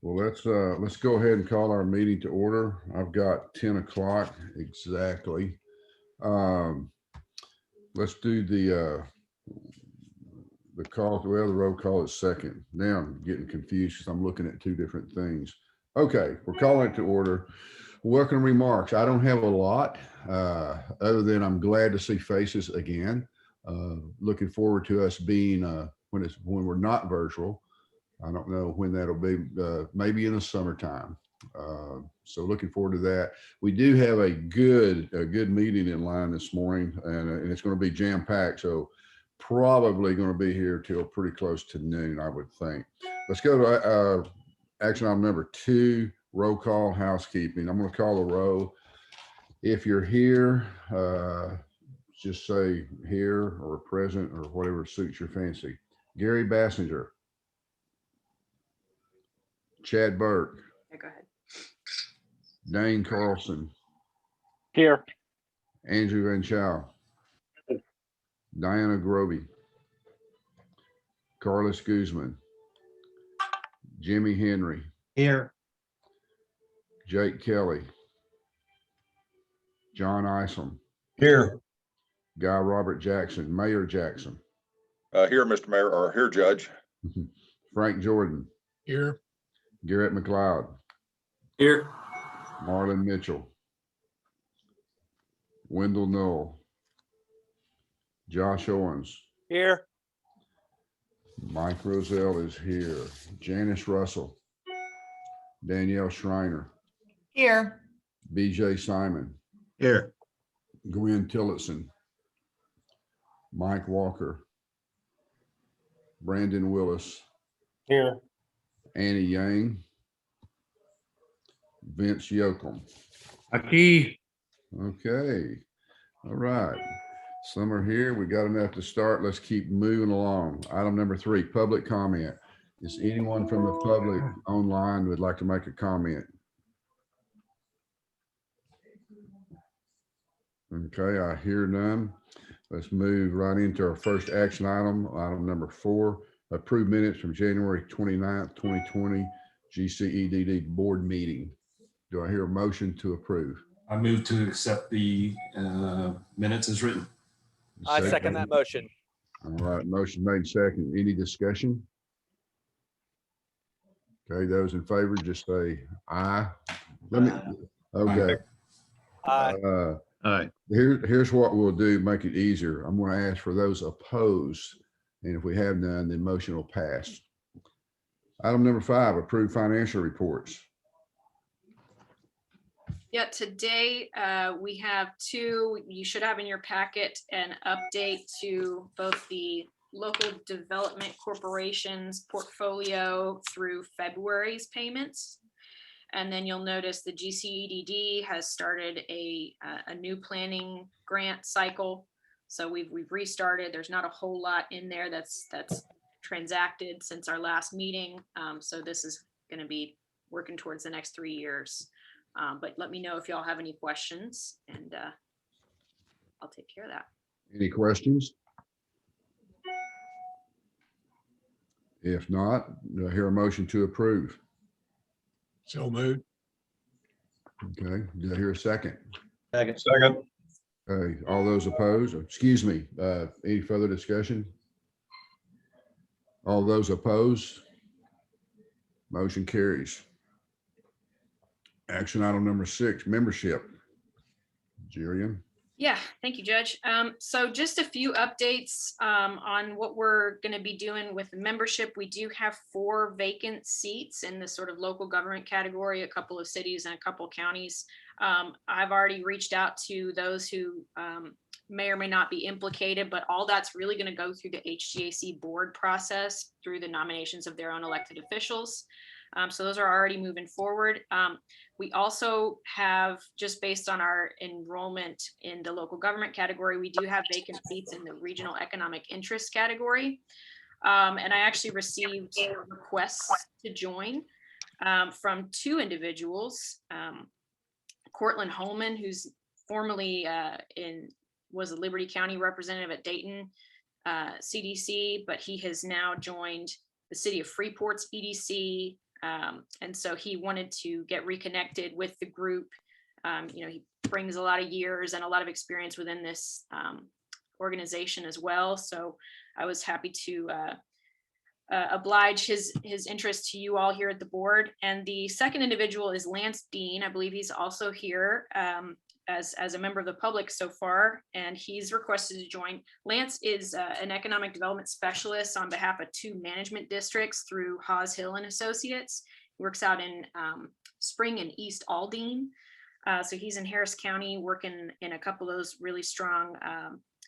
Well, let's go ahead and call our meeting to order. I've got 10 o'clock exactly. Let's do the call. Well, the roll call is second. Now I'm getting confused because I'm looking at two different things. Okay, we're calling it to order. Welcome remarks. I don't have a lot other than I'm glad to see faces again. Looking forward to us being when we're not virtual. I don't know when that'll be, maybe in the summertime. So looking forward to that. We do have a good meeting in line this morning, and it's going to be jam-packed. So probably going to be here till pretty close to noon, I would think. Let's go to action item number 2, roll call housekeeping. I'm going to call the roll. If you're here, just say here or present or whatever suits your fancy. Gary Bassinger. Chad Burke. Okay, go ahead. Dane Carlson. Here. Andrew Van Chow. Diana Groby. Carlos Guzman. Jimmy Henry. Here. Jake Kelly. John Isom. Here. Guy Robert Jackson. Mayor Jackson. Here, Mr. Mayor, or here, Judge. Frank Jordan. Here. Garrett McLeod. Here. Marlon Mitchell. Wendell Knoll. Josh Owens. Here. Mike Roselle is here. Janice Russell. Danielle Schreiner. Here. BJ Simon. Here. Gwen Tillotson. Mike Walker. Brandon Willis. Here. Annie Yang. Vince Yoakum. Aquí. Okay. All right. Some are here. We got enough to start. Let's keep moving along. Item number 3, public comment. Is anyone from the public online who would like to make a comment? Okay, I hear none. Let's move right into our first action item, item number 4, approved minutes from January 29th, 2020, GCEDD board meeting. Do I hear a motion to approve? I move to accept the minutes as written. I second that motion. All right, motion made second. Any discussion? Okay, those in favor, just say aye. Okay. Aye. All right. Here's what we'll do, make it easier. I'm going to ask for those opposed, and if we have none, the motion will pass. Item number 5, approved financial reports. Yeah, today we have 2. You should have in your packet an update to both the local development corporation's portfolio through February's payments. And then you'll notice the GCEDD has started a new planning grant cycle. So we've restarted. There's not a whole lot in there that's transacted since our last meeting. So this is going to be working towards the next 3 years. But let me know if y'all have any questions, and I'll take care of that. Any questions? If not, do I hear a motion to approve? So moved. Okay, do I hear a second? Second. Second. Okay, all those opposed, excuse me, any further discussion? All those opposed? Motion carries. Action item number 6, membership. Jillian. Yeah, thank you, Judge. So just a few updates on what we're going to be doing with membership. We do have 4 vacant seats in the sort of local government category, a couple of cities and a couple of counties. I've already reached out to those who may or may not be implicated, but all that's really going to go through the H-GAC board process through the nominations of their own elected officials. So those are already moving forward. We also have, just based on our enrollment in the local government category, we do have vacant seats in the regional economic interest category. And I actually received requests to join from 2 individuals. Cortland Holman, who's formerly was a Liberty County representative at Dayton CDC, but he has now joined the City of Freeport's EDC. And so he wanted to get reconnected with the group. He brings a lot of years and a lot of experience within this organization as well. So I was happy to oblige his interest to you all here at the board. And the second individual is Lance Dean. I believe he's also here as a member of the public so far, and he's requested to join. Lance is an economic development specialist on behalf of 2 management districts through Haas Hill and Associates. He works out in Spring and East Aldine. So he's in Harris County working in a couple of those really strong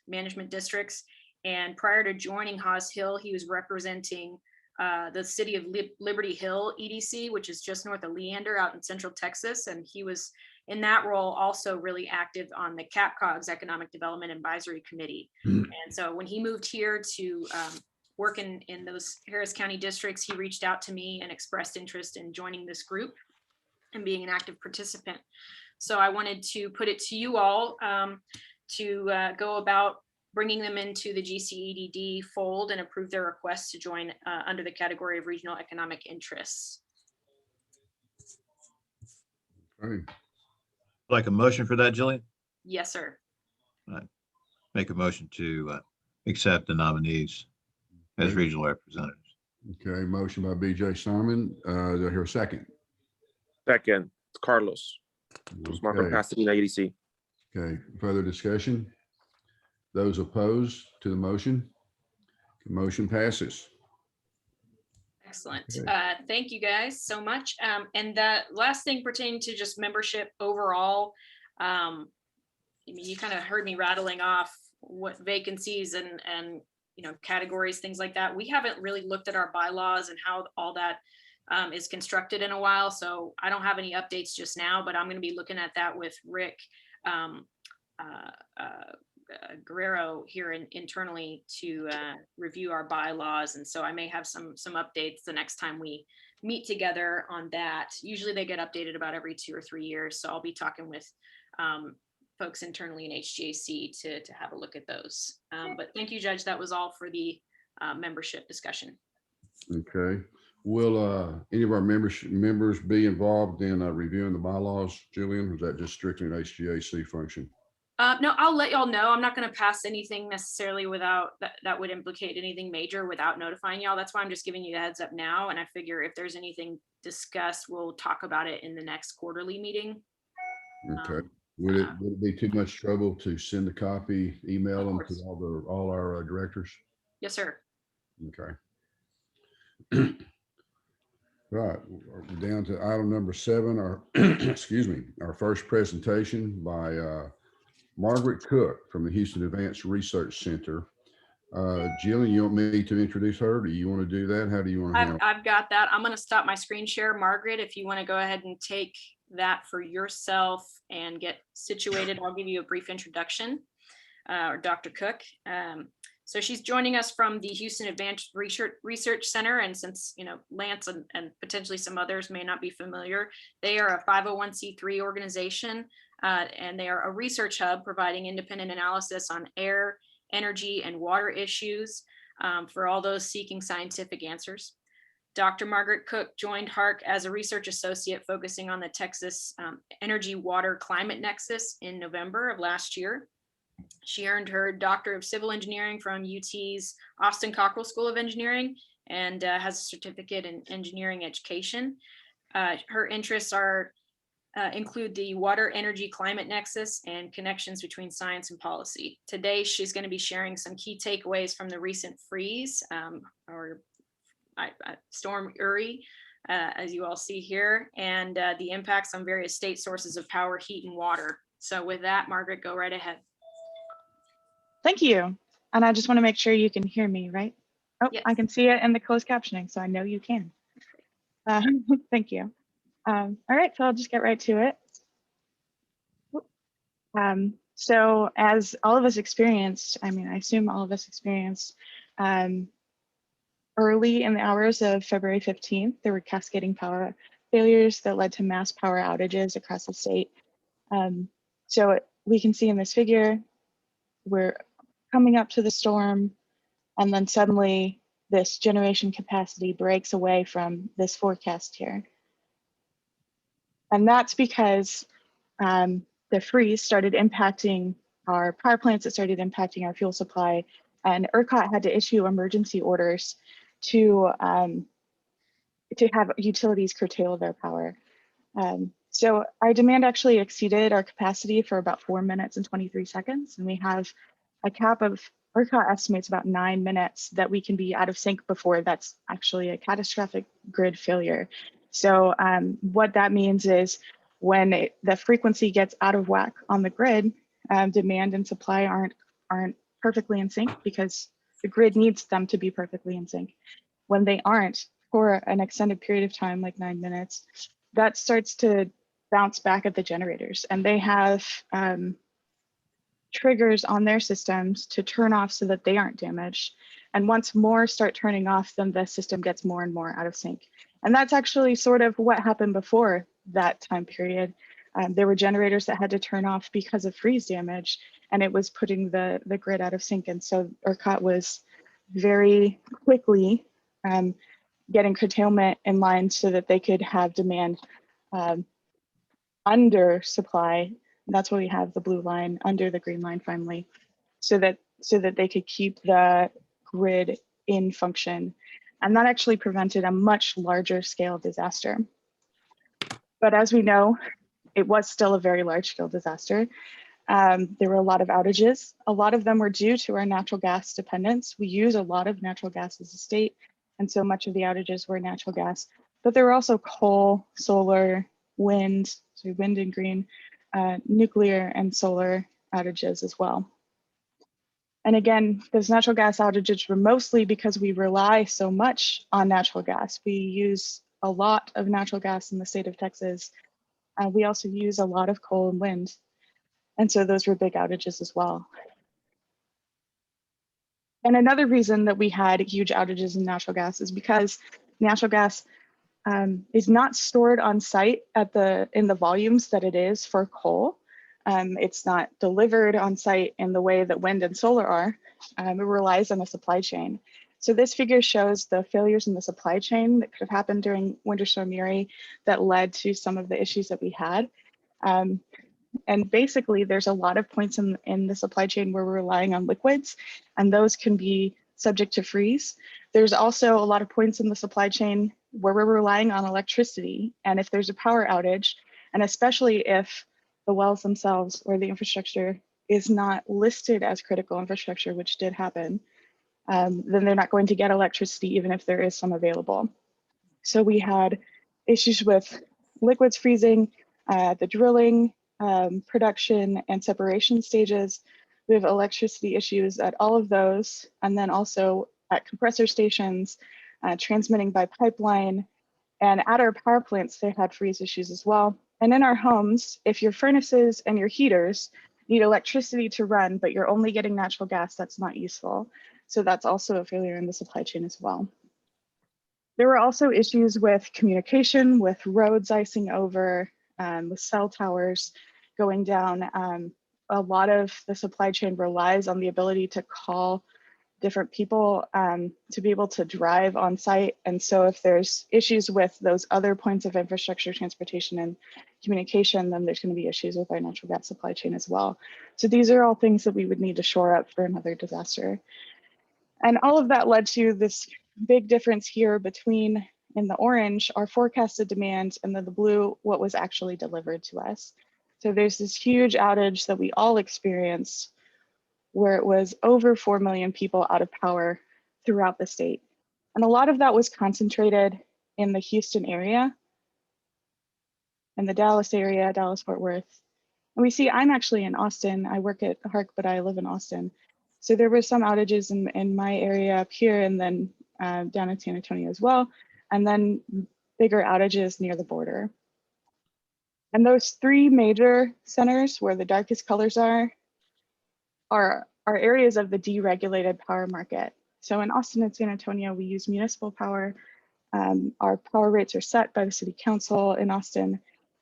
management districts. And prior to joining Haas Hill, he was representing the city of Liberty Hill EDC, which is just north of Leander out in Central Texas. And he was in that role also really active on the CAPCOG's Economic Development Advisory Committee. And so when he moved here to work in those Harris County districts, he reached out to me and expressed interest in joining this group and being an active participant. So I wanted to put it to you all to go about bringing them into the GCEDD fold and approve their request to join under the category of regional economic interests. Okay. Like a motion for that, Jillian? Yes, sir. Make a motion to accept the nominees as Okay. regional representatives. Okay, motion by BJ Simon. Do I hear a second? Second, it's Carlos. It's Marco Okay. Pasadena EDC. Okay, further discussion? Those opposed to the motion? The motion passes. Excellent. Okay. Thank you guys so much. And the last thing pertaining to just membership overall, you kind of heard me rattling off what vacancies and categories, things like that. We haven't really looked at our bylaws and how all that is constructed in a while. So I don't have any updates just now, but I'm going to be looking at that with Rick Guerrero here internally to review our bylaws. And so I may have some updates the next time we meet together on that. Usually they get updated about every 2 or 3 years. So I'll be talking with folks internally in HGAC to have a look at those. But thank you, Judge. That was all for the membership discussion. Okay. Will any of our members be involved in reviewing the bylaws, Jillian? Or is that just strictly an HGAC function? No, I'll let y'all know. I'm not going to pass anything necessarily without that would implicate anything major without notifying y'all. That's why I'm just giving you a heads up now. And I figure if there's anything discussed, we'll talk about it in the next quarterly meeting. Okay. Would it be too much trouble to send a copy, email them to all our directors? Yes, sir. Okay. Right, we're down to item number 7, our excuse me, our first presentation by Margaret Cook from the Houston Advanced Research Center. Jillian, you want me to introduce her? Do you want to do that? How do you want to handle it? I've got that. I'm going to stop my screen share. Margaret, if you want to go ahead and take that for yourself and get situated, I'll give you a brief introduction, or Dr. Cook. So she's joining us from the Houston Advanced Research Center. And since, Lance and potentially some others may not be familiar, they are a 501c3 organization, and they are a research hub providing independent analysis on air, energy, and water issues for all those seeking scientific answers. Dr. Margaret Cook joined HARC as a research associate focusing on the Texas Energy Water Climate Nexus in November of last year. She earned her Doctor of Civil Engineering from UT's Austin Cockrell School of Engineering and has a certificate in engineering education. Her interests include the water, energy, climate nexus and connections between science and policy. Today, she's going to be sharing some key takeaways from the recent freeze or Storm Uri, as you all see here, and the impacts on various state sources of power, heat, and water. So with that, Margaret, go right ahead. Thank you. And I just want to make sure you can hear me, right? Oh, Yes. I can see it in the closed captioning, so I know you can. Thank you. All right, so I'll just get right to it. So as all of us experienced, I assume all of us experienced, early in the hours of February 15th, there were cascading power failures that led to mass power outages across the state. So we can see in this figure, we're coming up to the storm, and then suddenly this generation capacity breaks away from this forecast here. And that's because the freeze started impacting our power plants, it started impacting our fuel supply, and ERCOT had to issue emergency orders to have utilities curtail their power. So our demand actually exceeded our capacity for about 4 minutes and 23 seconds. And we have a cap of, ERCOT estimates about 9 minutes that we can be out of sync before that's actually a catastrophic grid failure. So what that means is when the frequency gets out of whack on the grid, demand and supply aren't perfectly in sync because the grid needs them to be perfectly in sync. When they aren't for an extended period of time, like 9 minutes, that starts to bounce back at the generators, and they have triggers on their systems to turn off so that they aren't damaged. And once more start turning off, then the system gets more and more out of sync. And that's actually sort of what happened before that time period. There were generators that had to turn off because of freeze damage, and it was putting the grid out of sync. And so ERCOT was very quickly getting curtailment in line so that they could have demand under supply. That's why we have the blue line under the green line finally, so that they could keep the grid in function. And that actually prevented a much larger scale disaster. But as we know, it was still a very large scale disaster. There were a lot of outages. A lot of them were due to our natural gas dependence. We use a lot of natural gas as a state, and so much of the outages were natural gas. But there were also coal, solar, wind, so wind in green, nuclear and solar outages as well. And again, those natural gas outages were mostly because we rely so much on natural gas. We use a lot of natural gas in the state of Texas. We also use a lot of coal and wind. And so those were big outages as well. And another reason that we had huge outages in natural gas is because natural gas is not stored on site in the volumes that it is for coal. It's not delivered on site in the way that wind and solar are. It relies on a supply chain. So this figure shows the failures in the supply chain that could have happened during Winter Storm Uri that led to some of the issues that we had. And basically, there's a lot of points in the supply chain where we're relying on liquids, and those can be subject to freeze. There's also a lot of points in the supply chain where we're relying on electricity. And if there's a power outage, and especially if the wells themselves or the infrastructure is not listed as critical infrastructure, which did happen, then they're not going to get electricity even if there is some available. So we had issues with liquids freezing, the drilling, production and separation stages. We have electricity issues at all of those, and then also at compressor stations, transmitting by pipeline, and at our power plants, they had freeze issues as well. And in our homes, if your furnaces and your heaters need electricity to run, but you're only getting natural gas, that's not useful. So that's also a failure in the supply chain as well. There were also issues with communication, with roads icing over, with cell towers going down. A lot of the supply chain relies on the ability to call different people to be able to drive on site. And so if there's issues with those other points of infrastructure, transportation and communication, then there's going to be issues with our natural gas supply chain as well. So these are all things that we would need to shore up for another disaster. And all of that led to this big difference here between, in the orange, our forecasted demand, and then the blue, what was actually delivered to us. So there's this huge outage that we all experienced where it was over 4 million people out of power throughout the state. And a lot of that was concentrated in the Houston area and the Dallas area, Dallas-Fort Worth. And we see, I'm actually in Austin. I work at HARC, but I live in Austin. So there were some outages in my area up here, and then down in San Antonio as well, and then bigger outages near the border. And those three major centers where the darkest colors are areas of the deregulated power market. So in Austin and San Antonio, we use municipal power. Our power rates are set by the city council in Austin.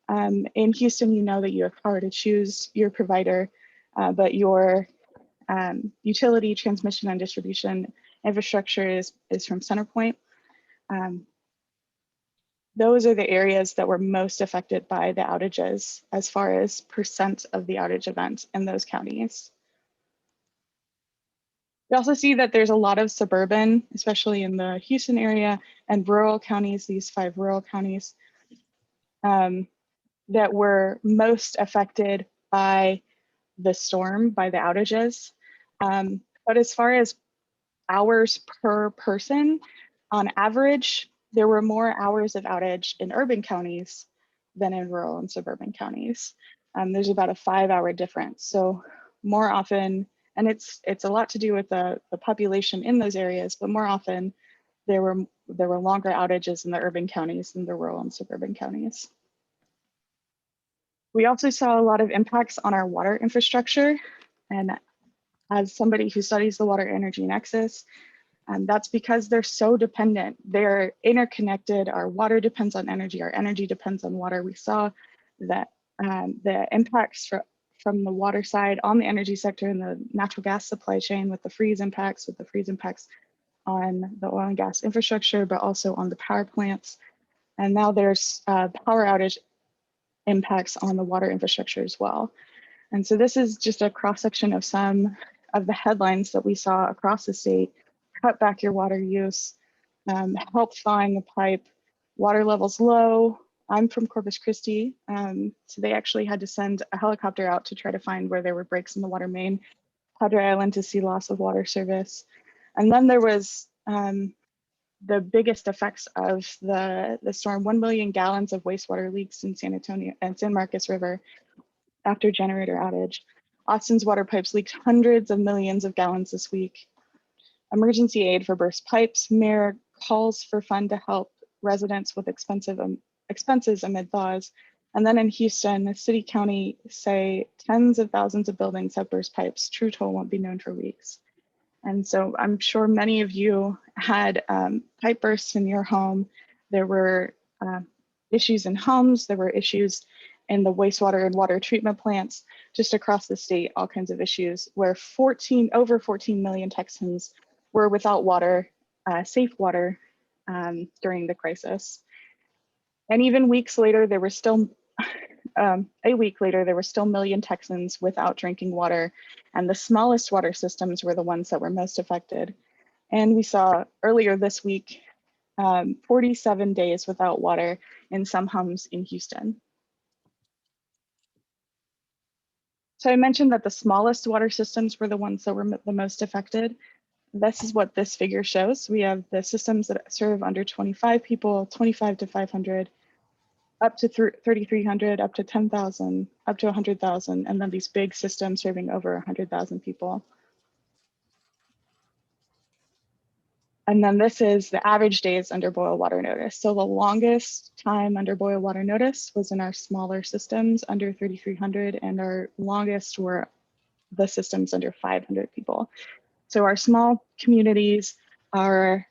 In Houston, you know that you have power to choose your provider, but your utility, transmission, and distribution infrastructure is from CenterPoint. Those are the areas that were most affected by the outages as far as percent of the outage event in those counties. We also see that there's a lot of suburban, especially in the Houston area, and rural counties, these 5 rural counties, that were most affected by the storm, by the outages. But as far as hours per person, on average, there were more hours of outage in urban counties than in rural and suburban counties. There's about a 5-hour difference. So more often, and it's a lot to do with the population in those areas, but more often there were longer outages in the urban counties than the rural and suburban counties. We also saw a lot of impacts on our water infrastructure. And as somebody who studies the water energy nexus, that's because they're so dependent. They're interconnected. Our water depends on energy. Our energy depends on water. We saw that the impacts from the water side on the energy sector and the natural gas supply chain with the freeze impacts on the oil and gas infrastructure, but also on the power plants. And now there's power outage impacts on the water infrastructure as well. And so this is just a cross-section of some of the headlines that we saw across the state. Cut back your water use, help thawing the pipe, water levels low. I'm from Corpus Christi, so they actually had to send a helicopter out to try to find where there were breaks in the water main. Padre Island to see loss of water service. And then there was the biggest effects of the storm, 1 million gallons of wastewater leaks in San Antonio and San Marcos River after generator outage. Austin's water pipes leaked hundreds of millions of gallons this week. Emergency aid for burst pipes. Mayor calls for fund to help residents with expenses amid thaws. And then in Houston, the city county say tens of thousands of buildings have burst pipes. True toll won't be known for weeks. And so I'm sure many of you had pipe bursts in your home. There were issues in homes. There were issues in the wastewater and water treatment plants just across the state, all kinds of issues where over 14 million Texans were without water, safe water during the crisis. And even weeks later, there were still, a week later, there were still million Texans without drinking water. And the smallest water systems were the ones that were most affected. And we saw earlier this week, 47 days without water in some homes in Houston. So I mentioned that the smallest water systems were the ones that were the most affected. This is what this figure shows. We have the systems that serve under 25 people, 25 to 500, up to 3,300, up to 10,000, up to 100,000, and then these big systems serving over 100,000 people. And then this is the average days under boil water notice. So the longest time under boil water notice was in our smaller systems under 3,300, and our longest were the systems under 500 people. So our small communities are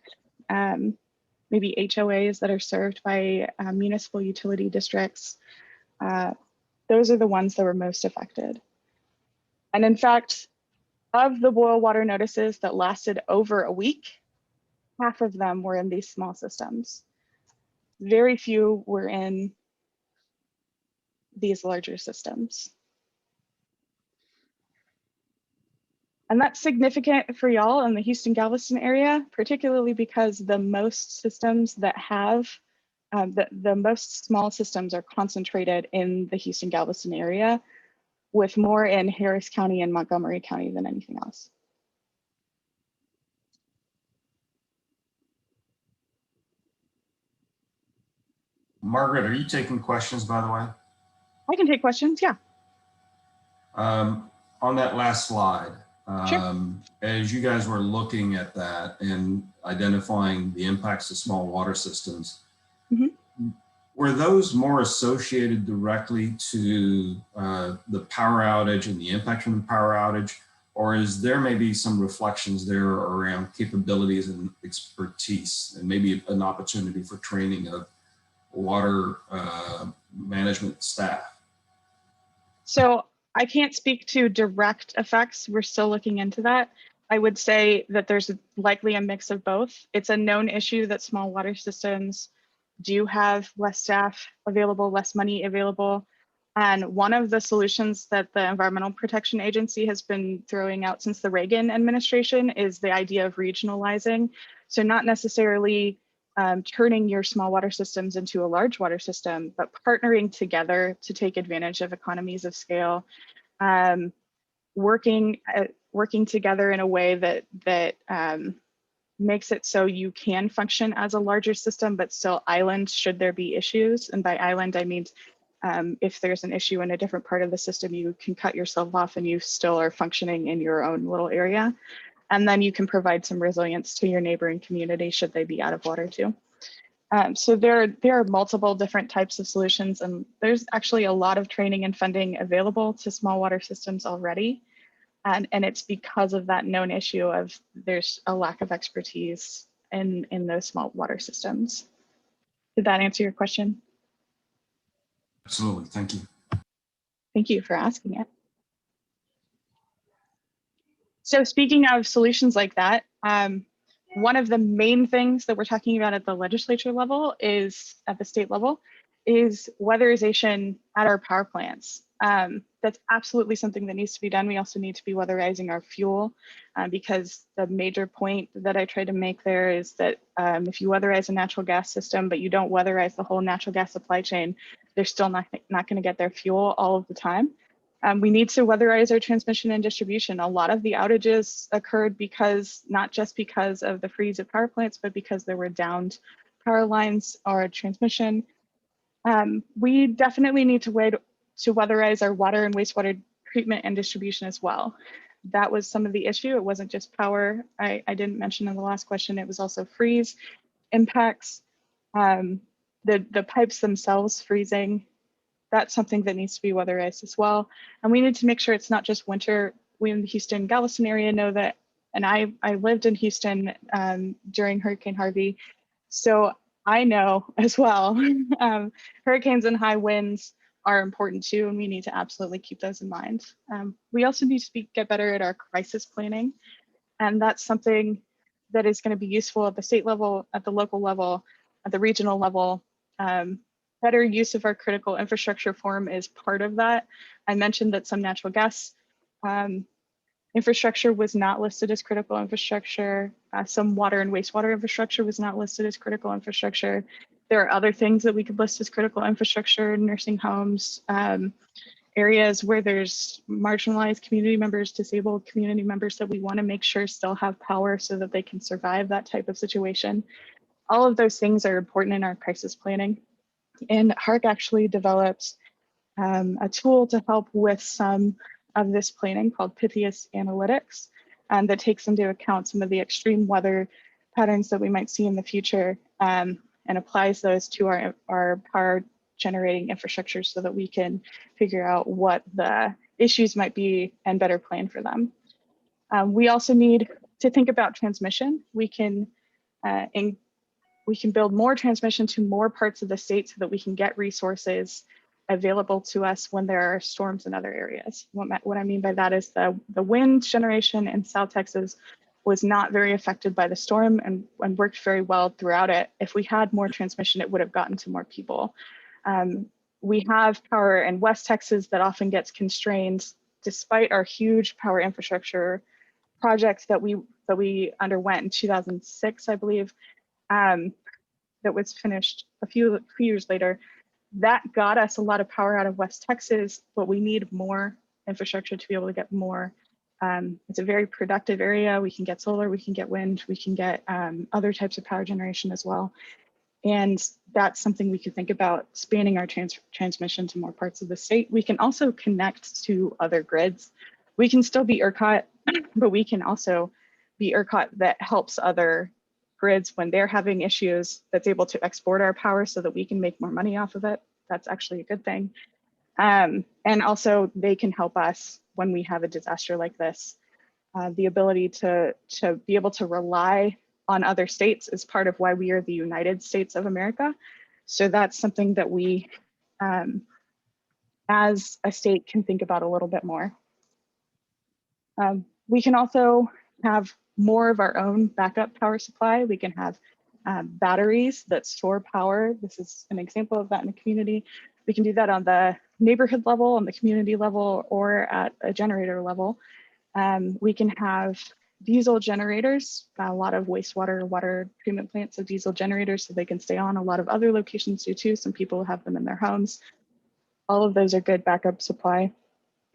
maybe HOAs that are served by municipal utility districts. Those are the ones that were most affected. And in fact, of the boil water notices that lasted over a week, half of them were in these small systems. Very few were in these larger systems. And that's significant for y'all in the Houston-Galveston area, particularly because the most systems that have, the most small systems are concentrated in the Houston-Galveston area, with more in Harris County and Montgomery County than anything else. Margaret, are you taking questions, by the way? I can take questions, yeah. On that last slide, Sure. as you guys were looking at that and identifying the impacts of small water systems, were those more associated directly to the power outage and the impact from the power outage, or is there maybe some reflections there around capabilities and expertise and maybe an opportunity for training of water management staff? So I can't speak to direct effects. We're still looking into that. I would say that there's likely a mix of both. It's a known issue that small water systems do have less staff available, less money available. And one of the solutions that the Environmental Protection Agency has been throwing out since the Reagan administration is the idea of regionalizing. So not necessarily turning your small water systems into a large water system, but partnering together to take advantage of economies of scale, working together in a way that makes it so you can function as a larger system, but still island should there be issues. And by island, I mean, if there's an issue in a different part of the system, you can cut yourself off and you still are functioning in your own little area. And then you can provide some resilience to your neighboring community should they be out of water too. So there are multiple different types of solutions, and there's actually a lot of training and funding available to small water systems already. And it's because of that known issue of there's a lack of expertise in those small water systems. Did that answer your question? Absolutely, thank you. Thank you for asking it. So speaking of solutions like that, one of the main things that we're talking about at the legislature level is, at the state level, is weatherization at our power plants. That's absolutely something that needs to be done. We also need to be weatherizing our fuel because the major point that I tried to make there is that if you weatherize a natural gas system, but you don't weatherize the whole natural gas supply chain, they're still not going to get their fuel all of the time. We need to weatherize our transmission and distribution. A lot of the outages occurred because, not just because of the freeze of power plants, but because there were downed power lines or transmission. We definitely need to weatherize our water and wastewater treatment and distribution as well. That was some of the issue. It wasn't just power. I didn't mention in the last question, it was also freeze impacts, the pipes themselves freezing. That's something that needs to be weatherized as well. And we need to make sure it's not just winter. We in the Houston-Galveston area know that, and I lived in Houston during Hurricane Harvey. So I know as well, hurricanes and high winds are important too, and we need to absolutely keep those in mind. We also need to get better at our crisis planning. And that's something that is going to be useful at the state level, at the local level, at the regional level. Better use of our critical infrastructure forum is part of that. I mentioned that some natural gas infrastructure was not listed as critical infrastructure. Some water and wastewater infrastructure was not listed as critical infrastructure. There are other things that we could list as critical infrastructure, nursing homes, areas where there's marginalized community members, disabled community members that we want to make sure still have power so that they can survive that type of situation. All of those things are important in our crisis planning. And HARC actually developed a tool to help with some of this planning called Pythias Analytics that takes into account some of the extreme weather patterns that we might see in the future and applies those to our power generating infrastructure so that we can figure out what the issues might be and better plan for them. We also need to think about transmission. We can build more transmission to more parts of the state so that we can get resources available to us when there are storms in other areas. What I mean by that is the wind generation in South Texas was not very affected by the storm and worked very well throughout it. If we had more transmission, it would have gotten to more people. We have power in West Texas that often gets constrained despite our huge power infrastructure projects that we underwent in 2006, I believe. That was finished a few years later. That got us a lot of power out of West Texas, but we need more infrastructure to be able to get more. It's a very productive area. We can get solar, we can get wind, we can get other types of power generation as well. And that's something we could think about, spanning our transmission to more parts of the state. We can also connect to other grids. We can still be ERCOT, but we can also be ERCOT that helps other grids when they're having issues, that's able to export our power so that we can make more money off of it. That's actually a good thing. And also they can help us when we have a disaster like this. The ability to be able to rely on other states is part of why we are the United States of America. So that's something that we, as a state, can think about a little bit more. We can also have more of our own backup power supply. We can have batteries that store power. This is an example of that in a community. We can do that on the neighborhood level, on the community level, or at a generator level. We can have diesel generators. A lot of wastewater water treatment plants have diesel generators, so they can stay on. A lot of other locations do too. Some people have them in their homes. All of those are good backup supply.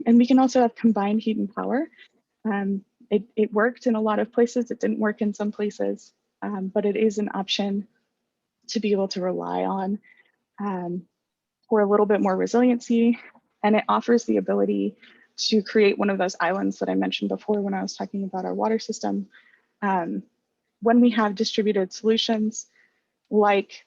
And we can also have combined heat and power. It worked in a lot of places. It didn't work in some places, but it is an option to be able to rely on for a little bit more resiliency. And it offers the ability to create one of those islands that I mentioned before when I was talking about our water system. When we have distributed solutions like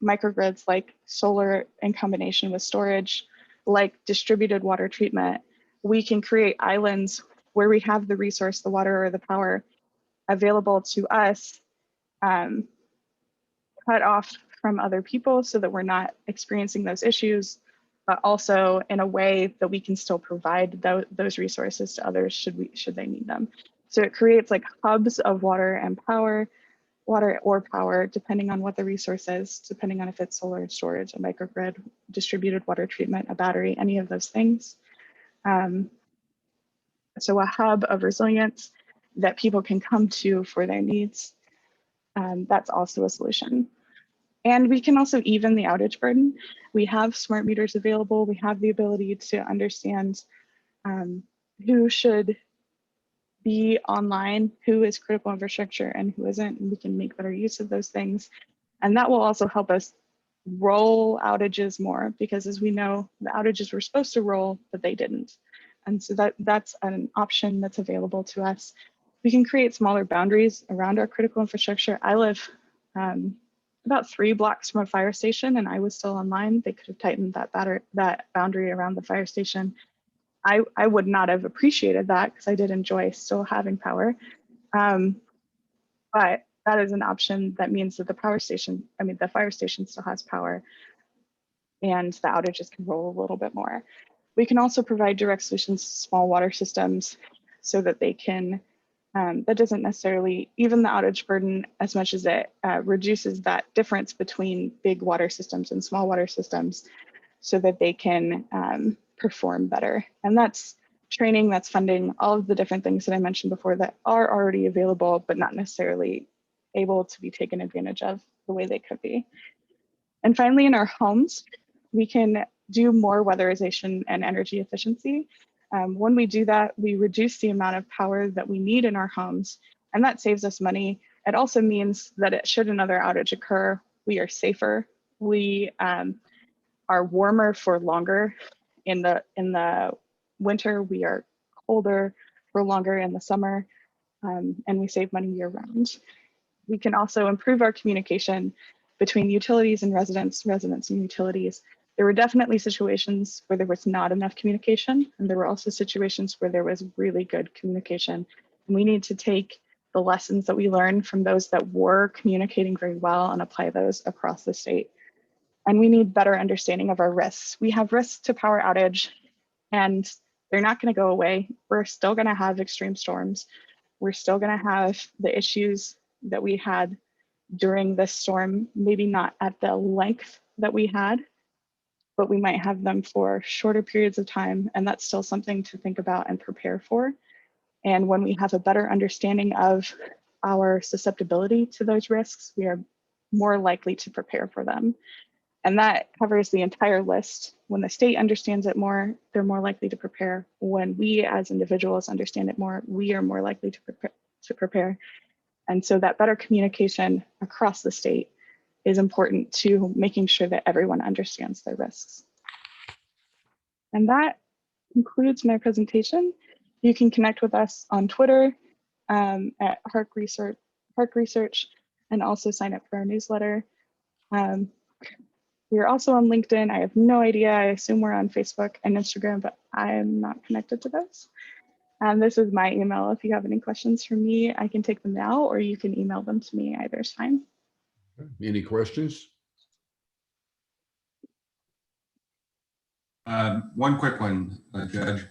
microgrids, like solar in combination with storage, like distributed water treatment, we can create islands where we have the resource, the water or the power available to us, cut off from other people so that we're not experiencing those issues, but also in a way that we can still provide those resources to others should they need them. So it creates like hubs of water and power, water or power, depending on what the resource is, depending on if it's solar storage, a microgrid, distributed water treatment, a battery, any of those things. So a hub of resilience that people can come to for their needs. That's also a solution. And we can also even the outage burden. We have smart meters available. We have the ability to understand who should be online, who is critical infrastructure and who isn't, and we can make better use of those things. And that will also help us roll outages more, because as we know, the outages were supposed to roll, but they didn't. And so that's an option that's available to us. We can create smaller boundaries around our critical infrastructure. I live about 3 blocks from a fire station, and I was still online. They could have tightened that boundary around the fire station. I would not have appreciated that, because I did enjoy still having power. But that is an option that means that the fire station still has power, and the outages can roll a little bit more. We can also provide direct solutions to small water systems so that they can, that doesn't necessarily even the outage burden as much as it reduces that difference between big water systems and small water systems, so that they can perform better. And that's training, that's funding, all of the different things that I mentioned before that are already available, but not necessarily able to be taken advantage of the way they could be. And finally, in our homes, we can do more weatherization and energy efficiency. When we do that, we reduce the amount of power that we need in our homes, and that saves us money. It also means that should another outage occur, we are safer. We are warmer for longer. In the winter, we are colder for longer in the summer, and we save money year round. We can also improve our communication between utilities and residents and utilities. There were definitely situations where there was not enough communication, and there were also situations where there was really good communication. And we need to take the lessons that we learned from those that were communicating very well and apply those across the state. And we need better understanding of our risks. We have risks to power outage, and they're not going to go away. We're still going to have extreme storms. We're still going to have the issues that we had during this storm, maybe not at the length that we had, but we might have them for shorter periods of time. And that's still something to think about and prepare for. And when we have a better understanding of our susceptibility to those risks, we are more likely to prepare for them. And that covers the entire list. When the state understands it more, they're more likely to prepare. When we as individuals understand it more, we are more likely to prepare. And so that better communication across the state is important to making sure that everyone understands their risks. And that concludes my presentation. You can connect with us on Twitter at HARC Research, and also sign up for our newsletter. We are also on LinkedIn. I have no idea. I assume we're on Facebook and Instagram, but I am not connected to those. This is my email. If you have any questions for me, I can take them now, or you can email them to me. Either is fine. Any questions? One quick one, Judge.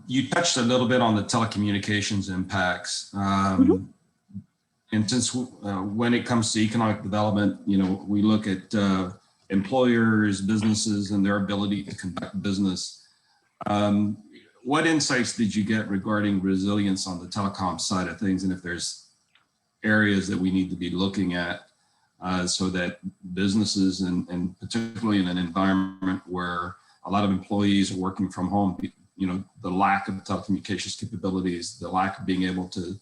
You touched a little bit on the telecommunications impacts. And since when it comes to economic development, we look at employers, businesses, and their ability to conduct business. What insights did you get regarding resilience on the telecom side of things? And if there's areas that we need to be looking at so that businesses, and particularly in an environment where a lot of employees are working from home, the lack of telecommunications capabilities, the lack of being able to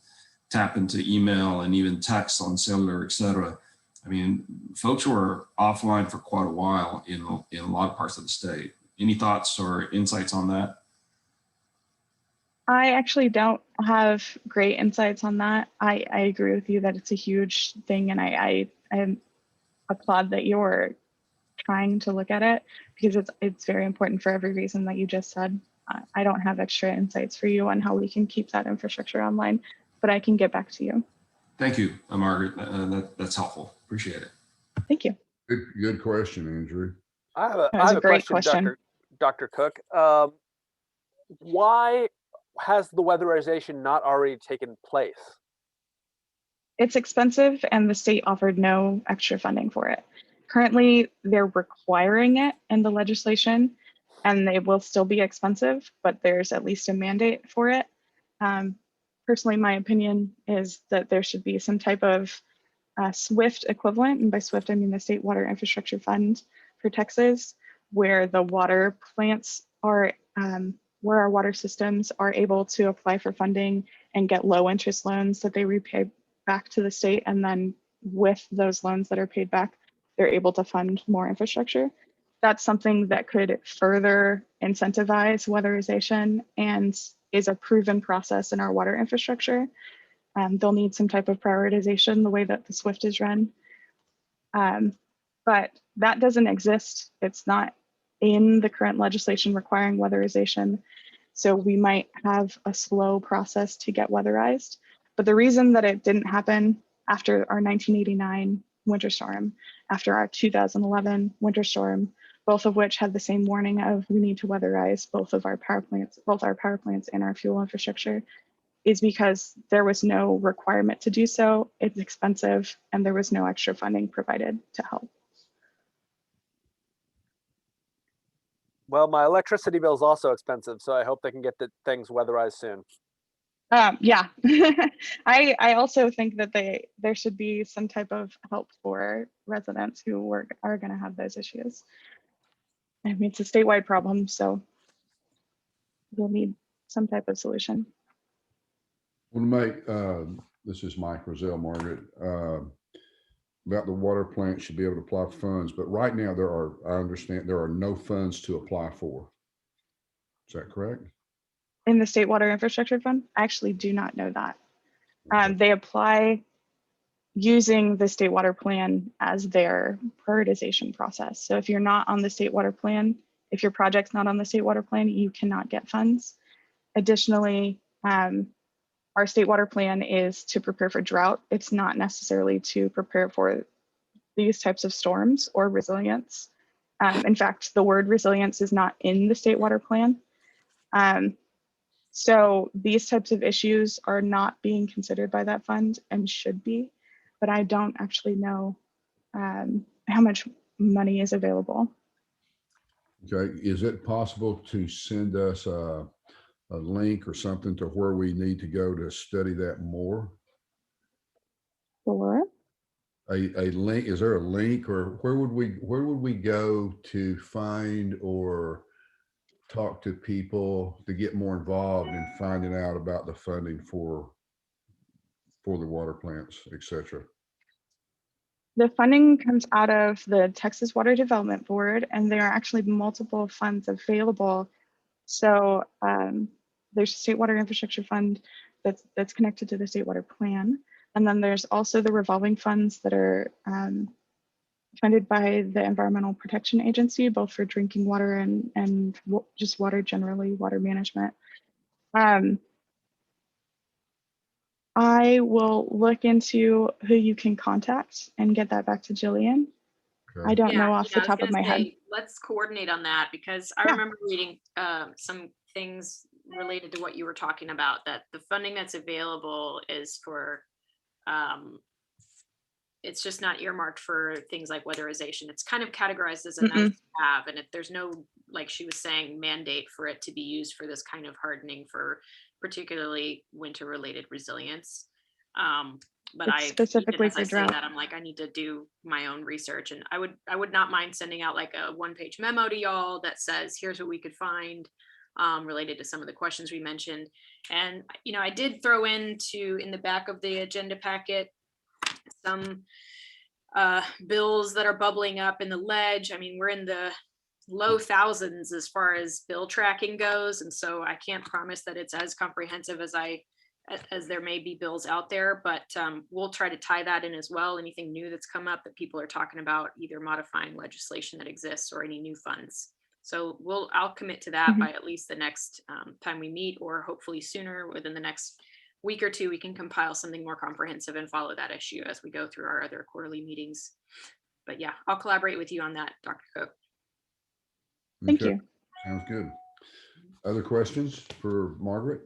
tap into email and even text on cellular, et cetera. I mean, folks were offline for quite a while in a lot of parts of the state. Any thoughts or insights on that? I actually don't have great insights on that. I agree with you that it's a huge thing, and I applaud that you're trying to look at it, because it's very important for every reason that you just said. I don't have extra insights for you on how we can keep that infrastructure online, but I can get back to you. Thank you, Margaret. That's helpful. Appreciate it. Thank you. Good question, Andrew. I have That was a a great question. Dr. Cook. Why has the weatherization not already taken place? It's expensive, and the state offered no extra funding for it. Currently, they're requiring it in the legislation, and they will still be expensive, but there's at least a mandate for it. Personally, my opinion is that there should be some type of SWIFT equivalent, and by SWIFT, I mean the State Water Infrastructure Fund for Texas, where the water plants are, where our water systems are able to apply for funding and get low interest loans that they repay back to the state. And then with those loans that are paid back, they're able to fund more infrastructure. That's something that could further incentivize weatherization and is a proven process in our water infrastructure. They'll need some type of prioritization the way that the SWIFT is run. But that doesn't exist. It's not in the current legislation requiring weatherization. So we might have a slow process to get weatherized. But the reason that it didn't happen after our 1989 winter storm, after our 2011 winter storm, both of which had the same warning of we need to weatherize both our power plants and our fuel infrastructure, is because there was no requirement to do so. It's expensive, and there was no extra funding provided to help. Well, my electricity bill is also expensive, so I hope they can get the things weatherized soon. Yeah, I also think that there should be some type of help for residents who are going to have those issues. I mean, it's a statewide problem, so we'll need some type of solution. We'll make, this is Mike Roselle, Margaret, about the water plant should be able to apply for funds, but right now I understand there are no funds to apply for. Is that correct? In the State Water Infrastructure Fund? I actually do not know that. They apply using the State Water Plan as their prioritization process. So if you're not on the State Water Plan, if your project's not on the State Water Plan, you cannot get funds. Additionally, our State Water Plan is to prepare for drought. It's not necessarily to prepare for these types of storms or resilience. In fact, the word resilience is not in the State Water Plan. So these types of issues are not being considered by that fund and should be, but I don't actually know how much money is available. Okay, is it possible to send us a link or something to where we need to go to study that more? Sure. A link, is there a link, or where would we go to find or talk to people to get more involved in finding out about the funding for the water plants, etc.? The funding comes out of the Texas Water Development Board, and there are actually multiple funds available. So there's a State Water Infrastructure Fund that's connected to the State Water Plan. And then there's also the revolving funds that are funded by the Environmental Protection Agency, both for drinking water and just water generally, water management. I will look into who you can contact and get that back to Jillian. Okay. I don't know off the top of my head. Let's coordinate on that, because I remember reading some things related to what you were talking about, that the funding that's available is for, it's just not earmarked for things like weatherization. It's kind of categorized as a nice to have, and if there's no, like she was saying, mandate for it to be used for this kind of hardening for particularly winter related resilience. But It's specifically even as I for say drought. that, I'm like, I need to do my own research, and I would not mind sending out like a 1-page memo to y'all that says, here's what we could find related to some of the questions we mentioned. And, you know, I did throw in the back of the agenda packet some bills that are bubbling up in the ledge. I mean, we're in the low thousands as far as bill tracking goes. And so I can't promise that it's as comprehensive as there may be bills out there, but we'll try to tie that in as well. Anything new that's come up that people are talking about, either modifying legislation that exists or any new funds. So I'll commit to that by at least the next time we meet, or hopefully sooner, within the next week or two, we can compile something more comprehensive and follow that issue as we go through our other quarterly meetings. But yeah, I'll collaborate with you on that, Dr. Cook. Thank Okay, you. sounds good. Other questions for Margaret?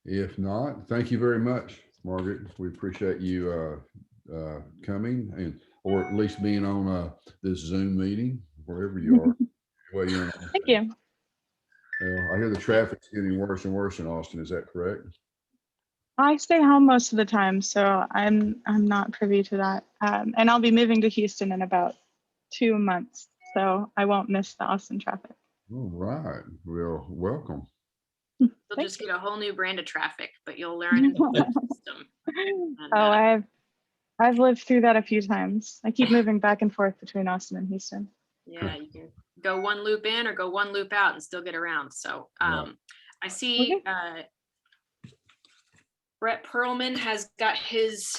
If not, thank you very much, Margaret. We appreciate you coming, and or at least being on this Zoom meeting, wherever you are. Well, you Thank you. I hear the traffic's getting worse and worse in Austin. Is that correct? I stay home most of the time, so I'm not privy to that. And I'll be moving to Houston in about 2 months, so I won't miss the Austin traffic. All right. Well, welcome. You'll Thank just get a whole new brand of traffic, but you'll learn in the system. And, Oh, I've lived through that a few times. I keep moving back and forth between Austin and Houston. yeah, you can go one loop in or go one loop out and still get around. So Right. I see Brett Perlman has got his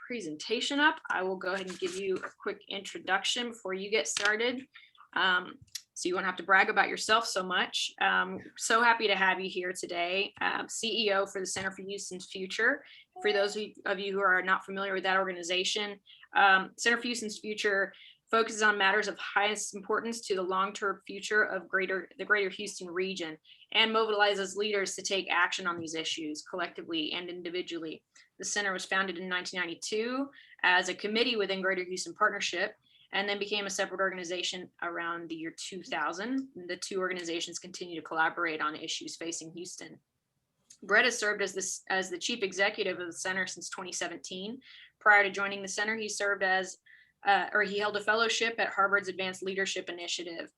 presentation up. I will go ahead and give you a quick introduction before you get started. So you won't have to brag about yourself so much. So happy to have you here today. CEO for the Center for Houston's Future. For those of you who are not familiar with that organization, Center for Houston's Future focuses on matters of highest importance to the long-term future of the greater Houston region, and mobilizes leaders to take action on these issues collectively and individually. The center was founded in 1992 as a committee within Greater Houston Partnership, and then became a separate organization around the year 2000. The two organizations continue to collaborate on issues facing Houston. Brett has served as the chief executive of the center since 2017. Prior to joining the center, he served as he held a fellowship at Harvard's Advanced Leadership Initiative.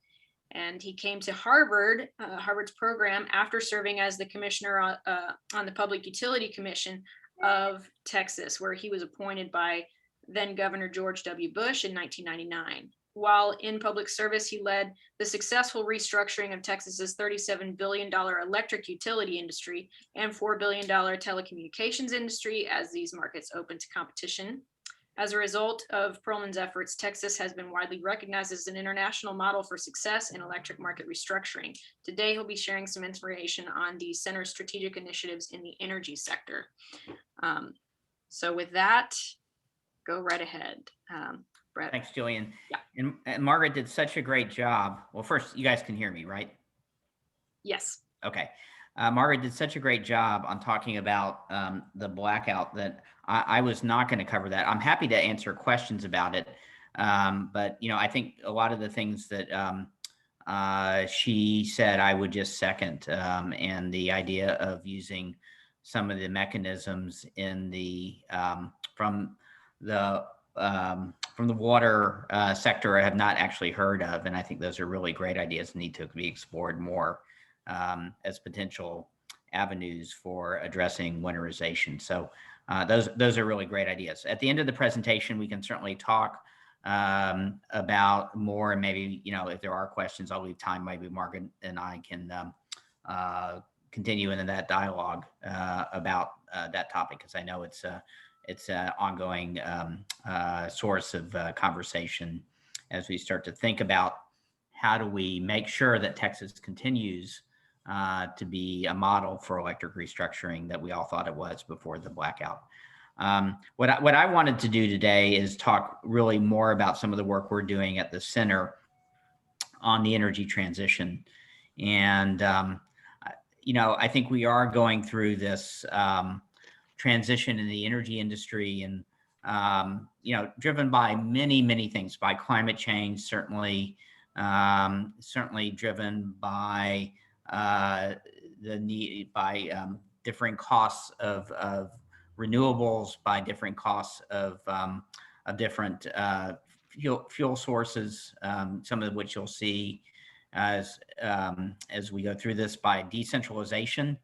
And he came to Harvard's program after serving as the commissioner on the Public Utility Commission of Texas, where he was appointed by then Governor George W. Bush in 1999. While in public service, he led the successful restructuring of Texas's $37 billion electric utility industry and $4 billion telecommunications industry as these markets opened to competition. As a result of Perlman's efforts, Texas has been widely recognized as an international model for success in electric market restructuring. Today, he'll be sharing some information on the center's strategic initiatives in the energy sector. So with that, go right ahead. Brett. Thanks, Jillian. Yeah. And Margaret did such a great job. Well, first, you guys can hear me, right? Yes. Okay. Margaret did such a great job on talking about the blackout that I was not going to cover that. I'm happy to answer questions about it. But, you know, I think a lot of the things that she said, I would just second. And the idea of using some of the mechanisms in the from the water sector I have not actually heard of. And I think those are really great ideas and need to be explored more as potential avenues for addressing winterization. So those are really great ideas. At the end of the presentation, we can certainly talk about more, and maybe, you know, if there are questions, I'll leave time. Maybe Margaret and I can continue into that dialogue about that topic, because I know it's an ongoing source of conversation as we start to think about how do we make sure that Texas continues to be a model for electric restructuring that we all thought it was before the blackout. What I wanted to do today is talk really more about some of the work we're doing at the center on the energy transition. And, I think we are going through this transition in the energy industry and, driven by many, many things, by climate change, certainly, certainly driven by the need, by differing costs of renewables, by different costs of different fuel sources, some of which you'll see as we go through this, by decentralization,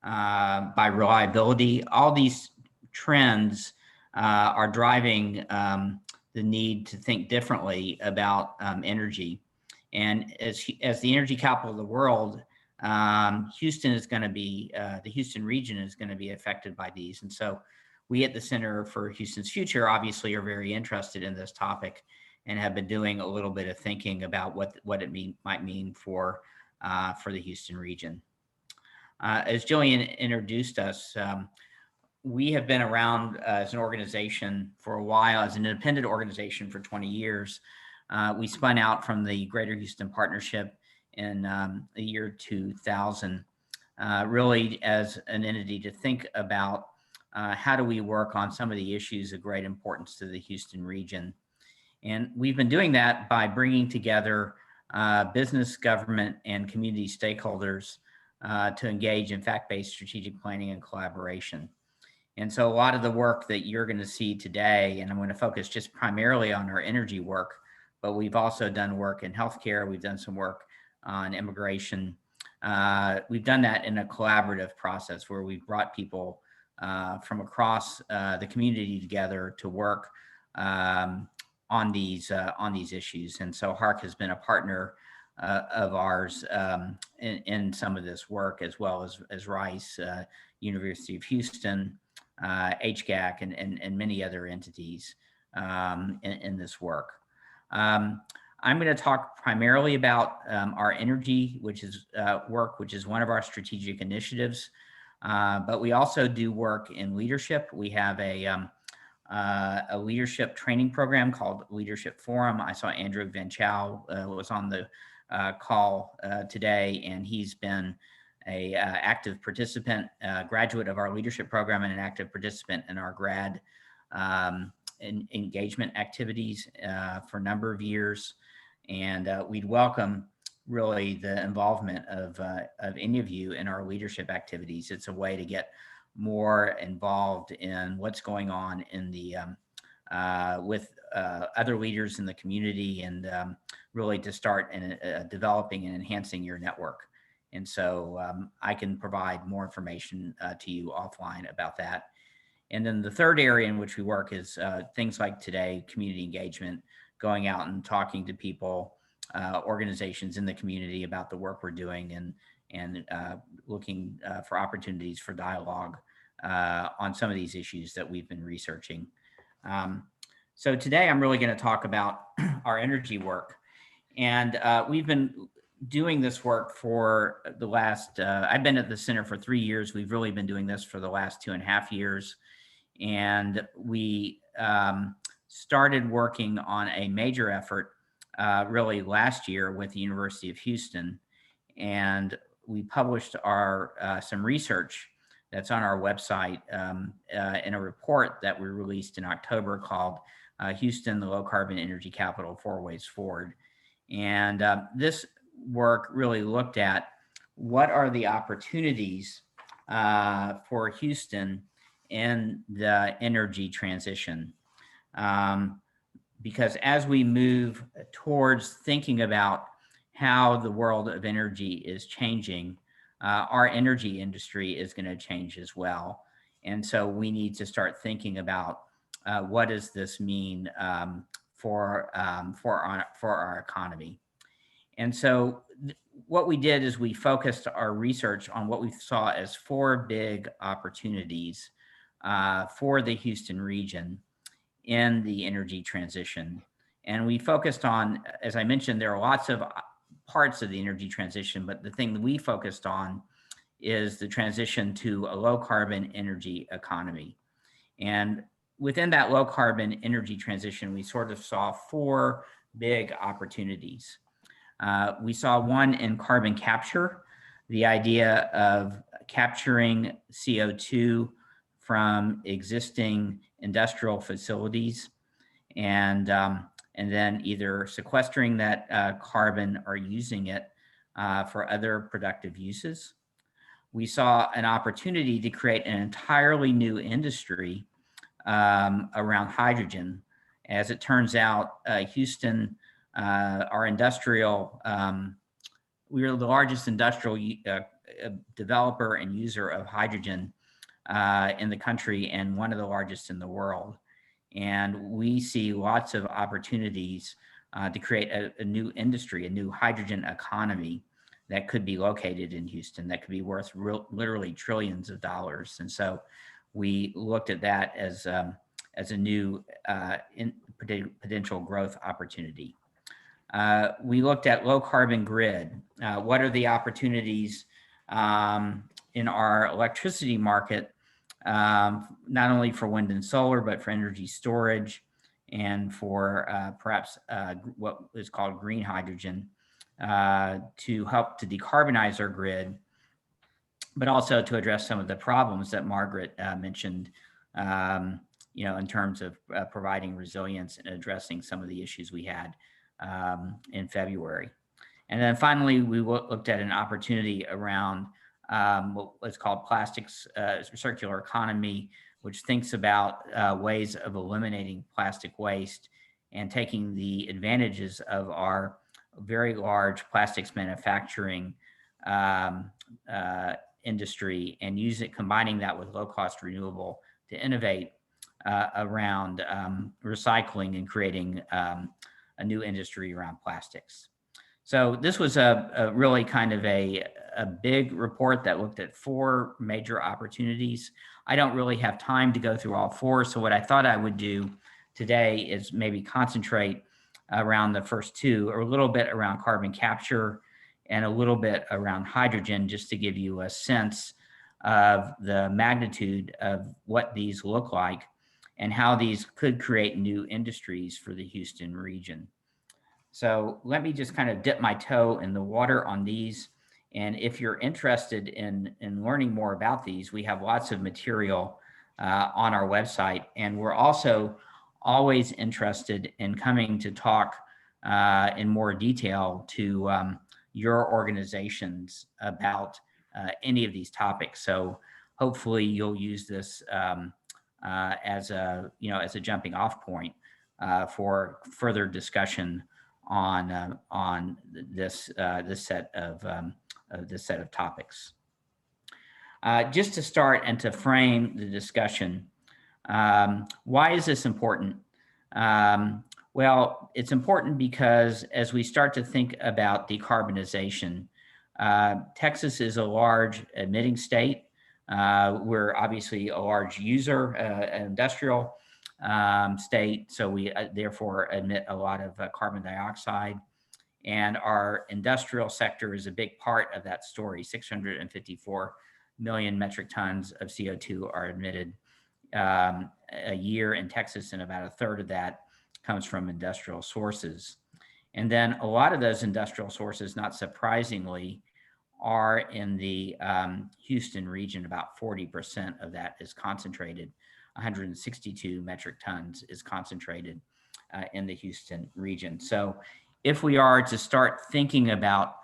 by reliability. All these trends are driving the need to think differently about energy. And as the energy capital of the world, Houston is going to be, the Houston region is going to be affected by these. And so we at the Center for Houston's Future obviously are very interested in this topic and have been doing a little bit of thinking about what it might mean for the Houston region. As Jillian introduced us, we have been around as an organization for a while, as an independent organization for 20 years. We spun out from the Greater Houston Partnership in the year 2000, really as an entity to think about how do we work on some of the issues of great importance to the Houston region. And we've been doing that by bringing together business, government, and community stakeholders to engage in fact-based strategic planning and collaboration. And so a lot of the work that you're going to see today, and I'm going to focus just primarily on our energy work, but we've also done work in healthcare. We've done some work on immigration. We've done that in a collaborative process where we've brought people from across the community together to work on these issues. And so HARC has been a partner of ours in some of this work, as well as Rice, University of Houston, H-GAC, and many other entities in this work. I'm going to talk primarily about our energy, which is which is one of our strategic initiatives. But we also do work in leadership. We have a leadership training program called Leadership Forum. I saw Andrew Van Chow was on the call today, and he's been a active participant, graduate of our leadership program, and an active participant in our grad engagement activities for a number of years. And we'd welcome really the involvement of any of you in our leadership activities. It's a way to get more involved in what's going on in the with other leaders in the community, and really to start developing and enhancing your network. And so I can provide more information to you offline about that. And then the third area in which we work is things like today, community engagement, going out and talking to people, organizations in the community about the work we're doing, and looking for opportunities for dialogue on some of these issues that we've been researching. So today I'm really going to talk about our energy work. And we've been doing this work for the last, I've been at the center for 3 years. We've really been doing this for the last 2.5 years. And we started working on a major effort really last year with the University of Houston. And we published our some research that's on our website in a report that we released in October called Houston, the Low Carbon Energy Capital, 4 Ways Forward. And this work really looked at what are the opportunities for Houston in the energy transition. Because as we move towards thinking about how the world of energy is changing, our energy industry is going to change as well. And so we need to start thinking about what does this mean for our economy. And so what we did is we focused our research on what we saw as 4 big opportunities for the Houston region in the energy transition. And we focused on, as I mentioned, there are lots of parts of the energy transition, but the thing that we focused on is the transition to a low carbon energy economy. And within that low carbon energy transition, we sort of saw 4 big opportunities. We saw one in carbon capture, the idea of capturing CO2 from existing industrial facilities and then either sequestering that carbon or using it for other productive uses. We saw an opportunity to create an entirely new industry around hydrogen. As it turns out, Houston, our industrial, we are the largest industrial developer and user of hydrogen in the country and one of the largest in the world. And we see lots of opportunities to create a new industry, a new hydrogen economy that could be located in Houston, that could be worth literally trillions of dollars. And so we looked at that as a new potential growth opportunity. We looked at low carbon grid. What are the opportunities in our electricity market, not only for wind and solar, but for energy storage and for perhaps what is called green hydrogen to help to decarbonize our grid, but also to address some of the problems that Margaret mentioned, in terms of providing resilience and addressing some of the issues we had in February. And then finally, we looked at an opportunity around what's called plastics circular economy, which thinks about ways of eliminating plastic waste and taking the advantages of our very large plastics manufacturing industry and combining that with low-cost renewable to innovate around recycling and creating a new industry around plastics. So this was a really kind of a big report that looked at 4 major opportunities. I don't really have time to go through all 4. So what I thought I would do today is maybe concentrate around the first 2, or a little bit around carbon capture and a little bit around hydrogen, just to give you a sense of the magnitude of what these look like and how these could create new industries for the Houston region. So let me just kind of dip my toe in the water on these. And if you're interested in learning more about these, we have lots of material on our website. And we're also always interested in coming to talk in more detail to your organizations about any of these topics. So hopefully you'll use this as a jumping off point for further discussion on this set of topics. Just to start and to frame the discussion, why is this important? Well, it's important because as we start to think about decarbonization, Texas is a large emitting state. We're obviously a large user, an industrial state, so we therefore emit a lot of carbon dioxide. And our industrial sector is a big part of that story. 654 million metric tons of CO2 are emitted a year in Texas, and about a third of that comes from industrial sources. And then a lot of those industrial sources, not surprisingly, are in the Houston region. About 40% of that is concentrated. 162 metric tons is concentrated in the Houston region. So if we are to start thinking about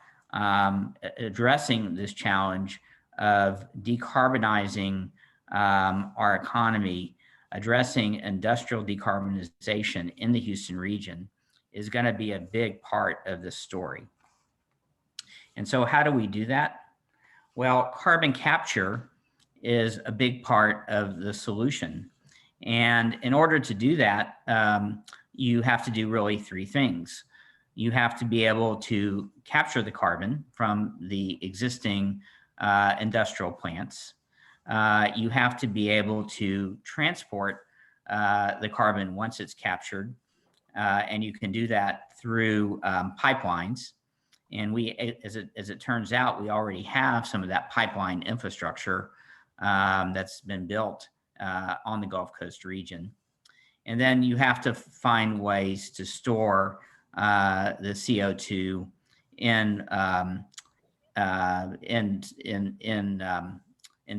addressing this challenge of decarbonizing our economy, addressing industrial decarbonization in the Houston region is going to be a big part of this story. And so how do we do that? Well, carbon capture is a big part of the solution. And in order to do that, you have to do really 3 things. You have to be able to capture the carbon from the existing industrial plants. You have to be able to transport the carbon once it's captured. And you can do that through pipelines. And we, as it turns out, we already have some of that pipeline infrastructure that's been built on the Gulf Coast region. And then you have to find ways to store the CO2 in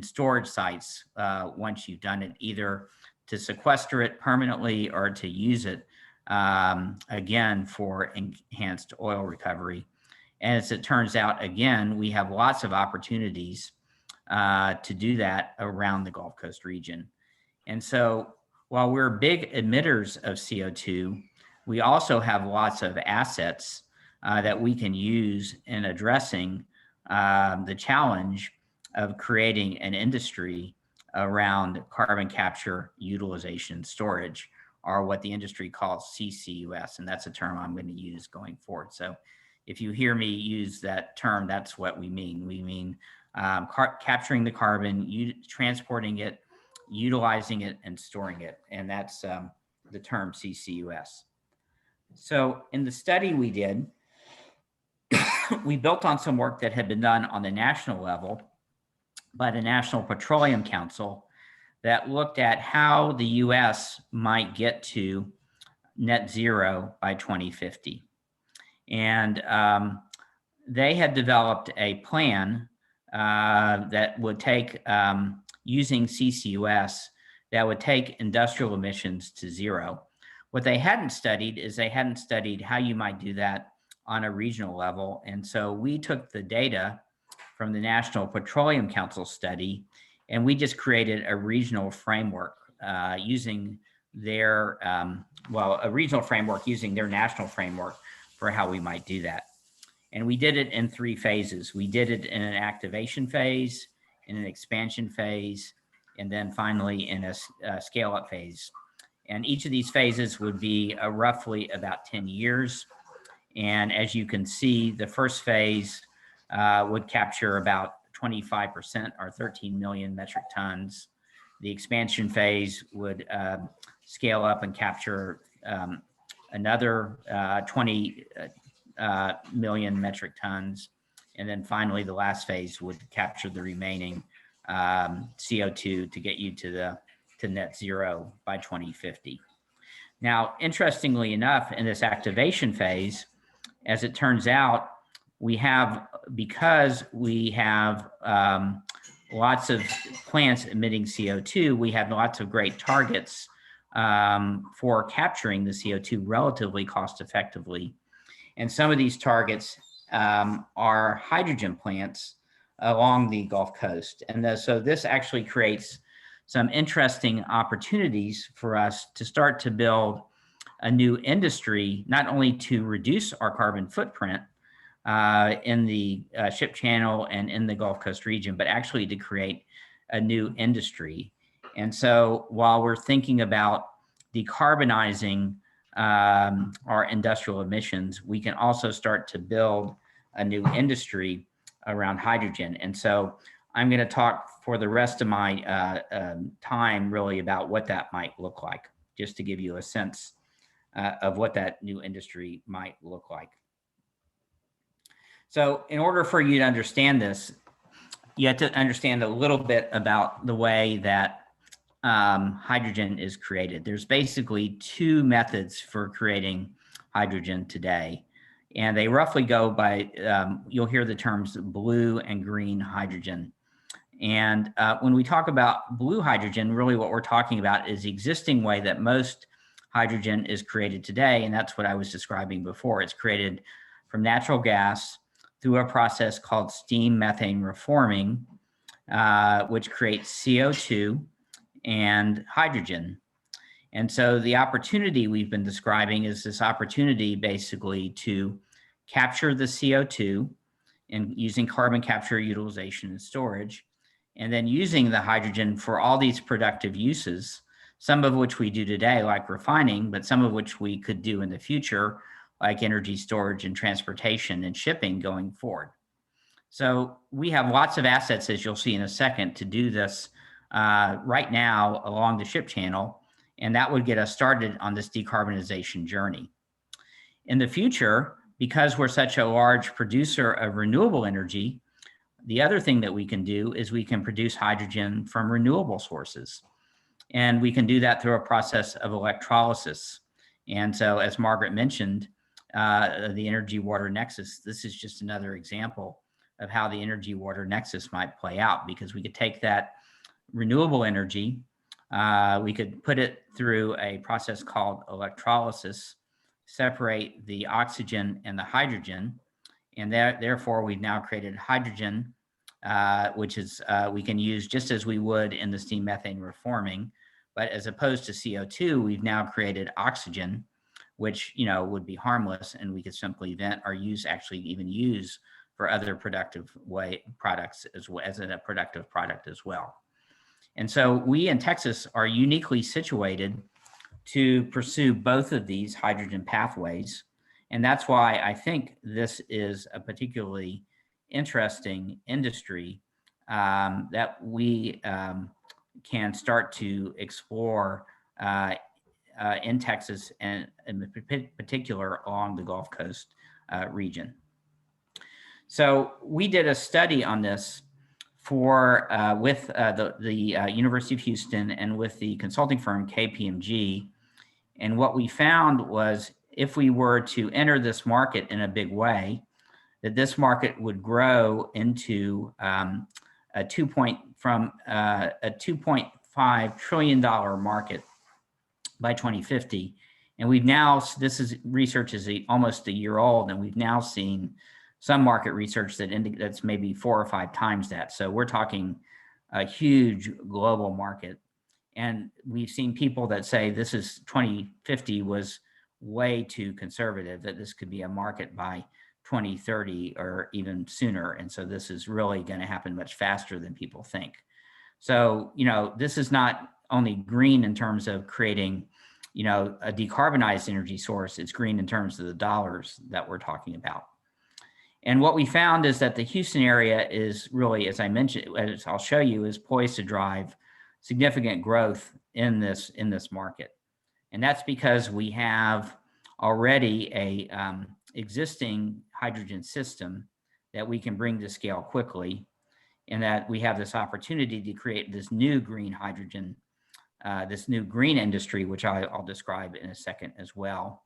storage sites once you've done it, either to sequester it permanently or to use it again for enhanced oil recovery. And as it turns out, again, we have lots of opportunities to do that around the Gulf Coast region. And so while we're big emitters of CO2, we also have lots of assets that we can use in addressing the challenge of creating an industry around carbon capture, utilization, storage, or what the industry calls CCUS. And that's a term I'm going to use going forward. So if you hear me use that term, that's what we mean. We mean capturing the carbon, transporting it, utilizing it, and storing it. And that's the term CCUS. So in the study we did, we built on some work that had been done on the national level by the National Petroleum Council that looked at how the US might get to net zero by 2050. And they had developed a plan that would take, using CCUS, that would take industrial emissions to zero. What they hadn't studied is they hadn't studied how you might do that on a regional level. And so we took the data from the National Petroleum Council study, and we just created a regional framework using their, a regional framework using their national framework for how we might do that. And we did it in 3 phases. We did it in an activation phase, in an expansion phase, and then finally in a scale-up phase. And each of these phases would be roughly about 10 years. And as you can see, the first phase would capture about 25% or 13 million metric tons. The expansion phase would scale up and capture another 20 million metric tons. And then finally, the last phase would capture the remaining CO2 to get you to net zero by 2050. Now, interestingly enough, in this activation phase, as it turns out, we have, because we have lots of plants emitting CO2, we have lots of great targets for capturing the CO2 relatively cost effectively. And some of these targets are hydrogen plants along the Gulf Coast. And so this actually creates some interesting opportunities for us to start to build a new industry, not only to reduce our carbon footprint in the ship channel and in the Gulf Coast region, but actually to create a new industry. And so while we're thinking about decarbonizing our industrial emissions, we can also start to build a new industry around hydrogen. And so I'm going to talk for the rest of my time really about what that might look like, just to give you a sense of what that new industry might look like. So in order for you to understand this, you have to understand a little bit about the way that hydrogen is created. There's basically 2 methods for creating hydrogen today. And they roughly go by, you'll hear the terms blue and green hydrogen. And when we talk about blue hydrogen, really what we're talking about is the existing way that most hydrogen is created today. And that's what I was describing before. It's created from natural gas through a process called steam methane reforming, which creates CO2 and hydrogen. And so the opportunity we've been describing is this opportunity basically to capture the CO2 and using carbon capture, utilization, and storage, and then using the hydrogen for all these productive uses, some of which we do today, like refining, but some of which we could do in the future, like energy storage and transportation and shipping going forward. So we have lots of assets, as you'll see in a second, to do this right now along the ship channel, and that would get us started on this decarbonization journey. In the future, because we're such a large producer of renewable energy, the other thing that we can do is we can produce hydrogen from renewable sources. And we can do that through a process of electrolysis. And so, as Margaret mentioned, the energy water nexus. This is just another example of how the energy water nexus might play out, because we could take that renewable energy, we could put it through a process called electrolysis, separate the oxygen and the hydrogen, and therefore we've now created hydrogen, which is we can use just as we would in the steam methane reforming, but as opposed to CO2, we've now created oxygen, which would be harmless, and we could simply vent or actually even use for other productive products as well as a productive product as well. And so we in Texas are uniquely situated to pursue both of these hydrogen pathways. And that's why I think this is a particularly interesting industry that we can start to explore in Texas, and in particular along the Gulf Coast region. So we did a study on this with the University of Houston and with the consulting firm KPMG. And what we found was, if we were to enter this market in a big way, that this market would grow into a $2.5 trillion market by 2050. And we've now, research is almost a year old, and we've now seen some market research that's maybe 4 or 5 times that. So we're talking a huge global market. And we've seen people that say this is 2050 was way too conservative, that this could be a market by 2030 or even sooner. And so this is really going to happen much faster than people think. So, this is not only green in terms of creating, a decarbonized energy source, it's green in terms of the dollars that we're talking about. And what we found is that the Houston area is really, as I mentioned, as I'll show you, is poised to drive significant growth in this market. And that's because we have already a existing hydrogen system that we can bring to scale quickly, and that we have this opportunity to create this new green hydrogen, this new green industry, which I'll describe in a second as well.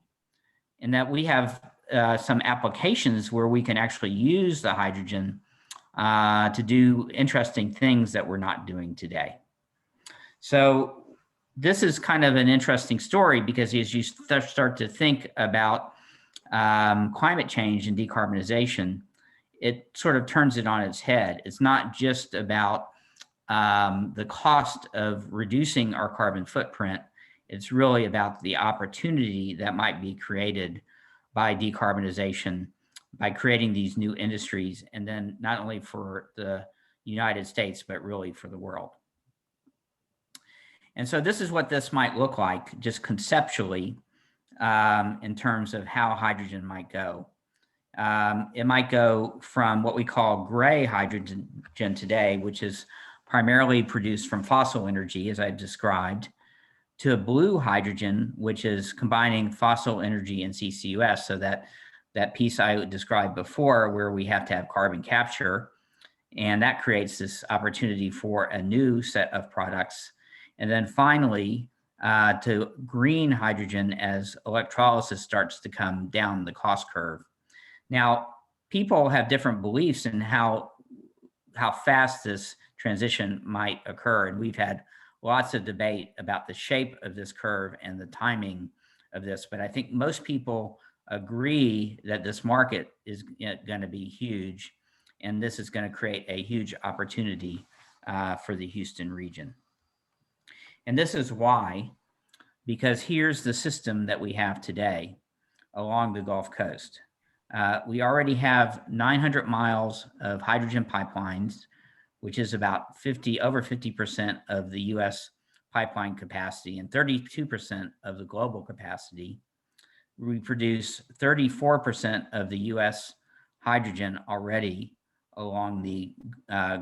And that we have some applications where we can actually use the hydrogen to do interesting things that we're not doing today. So this is kind of an interesting story, because as you start to think about climate change and decarbonization, it sort of turns it on its head. It's not just about the cost of reducing our carbon footprint. It's really about the opportunity that might be created by decarbonization, by creating these new industries, and then not only for the United States, but really for the world. And so this is what this might look like, just conceptually, in terms of how hydrogen might go. It might go from what we call gray hydrogen today, which is primarily produced from fossil energy, as I've described, to a blue hydrogen, which is combining fossil energy and CCUS. So that piece I described before, where we have to have carbon capture, and that creates this opportunity for a new set of products. And then finally, to green hydrogen as electrolysis starts to come down the cost curve. Now, people have different beliefs in how fast this transition might occur. And we've had lots of debate about the shape of this curve and the timing of this. But I think most people agree that this market is going to be huge. And this is going to create a huge opportunity for the Houston region. And this is why, because here's the system that we have today along the Gulf Coast. We already have 900 miles of hydrogen pipelines, which is about over 50% of the US pipeline capacity and 32% of the global capacity. We produce 34% of the US hydrogen already along the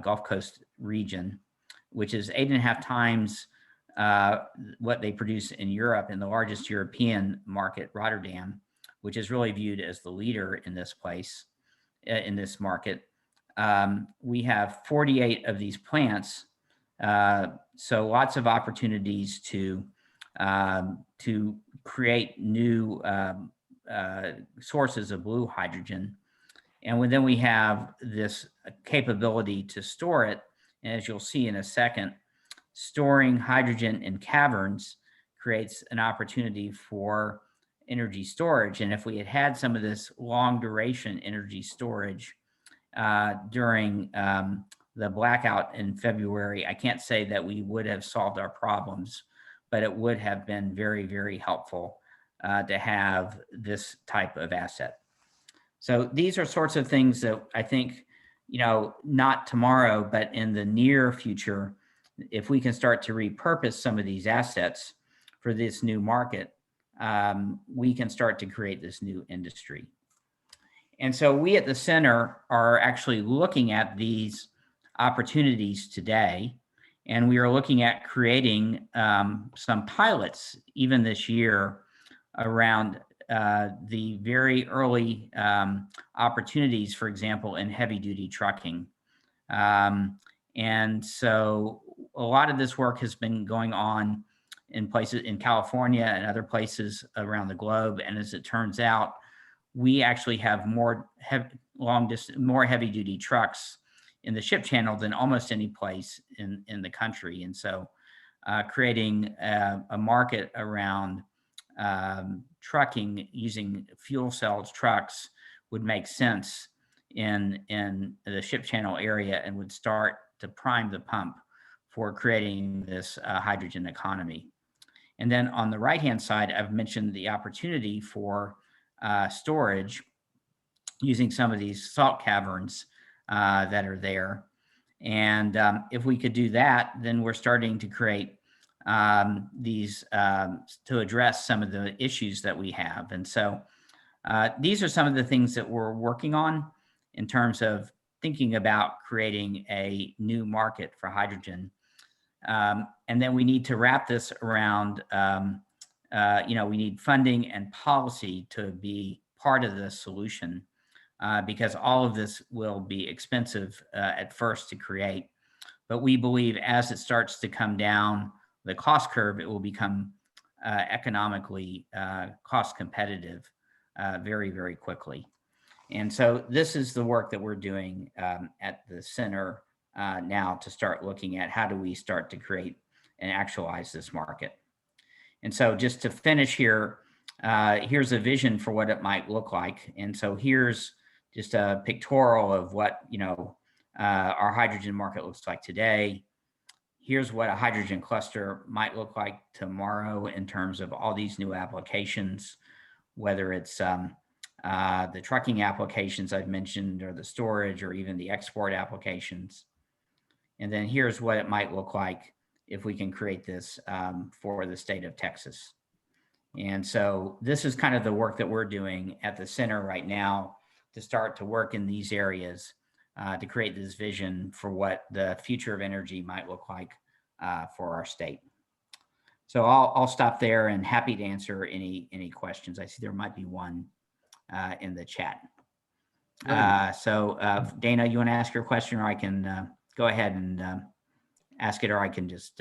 Gulf Coast region, which is 8.5 times what they produce in Europe, in the largest European market, Rotterdam, which is really viewed as the leader in this place, in this market. We have 48 of these plants, so lots of opportunities to create new sources of blue hydrogen. And then we have this capability to store it. And as you'll see in a second, storing hydrogen in caverns creates an opportunity for energy storage. And if we had had some of this long duration energy storage during the blackout in February, I can't say that we would have solved our problems, but it would have been very, very helpful to have this type of asset. So these are sorts of things that I think, not tomorrow, but in the near future, if we can start to repurpose some of these assets for this new market, we can start to create this new industry. And so we at the center are actually looking at these opportunities today, and we are looking at creating some pilots even this year around the very early opportunities, for example, in heavy duty trucking. And so a lot of this work has been going on in places in California and other places around the globe. And as it turns out, we actually have more heavy duty trucks in the ship channel than almost any place in the country. And so creating a market around trucking using fuel cells trucks would make sense in the ship channel area and would start to prime the pump for creating this hydrogen economy. And then on the right-hand side, I've mentioned the opportunity for storage using some of these salt caverns that are there. And if we could do that, then we're starting to create these to address some of the issues that we have. And so these are some of the things that we're working on in terms of thinking about creating a new market for hydrogen. And then we need to wrap this around, we need funding and policy to be part of the solution because all of this will be expensive at first to create. But we believe as it starts to come down the cost curve, it will become economically cost competitive very, very quickly. And so this is the work that we're doing at the center now to start looking at how do we start to create and actualize this market. And so just to finish here, here's a vision for what it might look like. And so here's just a pictorial of what, our hydrogen market looks like today. Here's what a hydrogen cluster might look like tomorrow in terms of all these new applications, whether it's the trucking applications I've mentioned, or the storage, or even the export applications. And then here's what it might look like if we can create this for the state of Texas. And so this is kind of the work that we're doing at the center right now to start to work in these areas to create this vision for what the future of energy might look like for our state. So I'll stop there and happy to answer any questions. I see there might be one in the chat. So Dana, you want to ask your question, or I can go ahead and ask it, or I can just,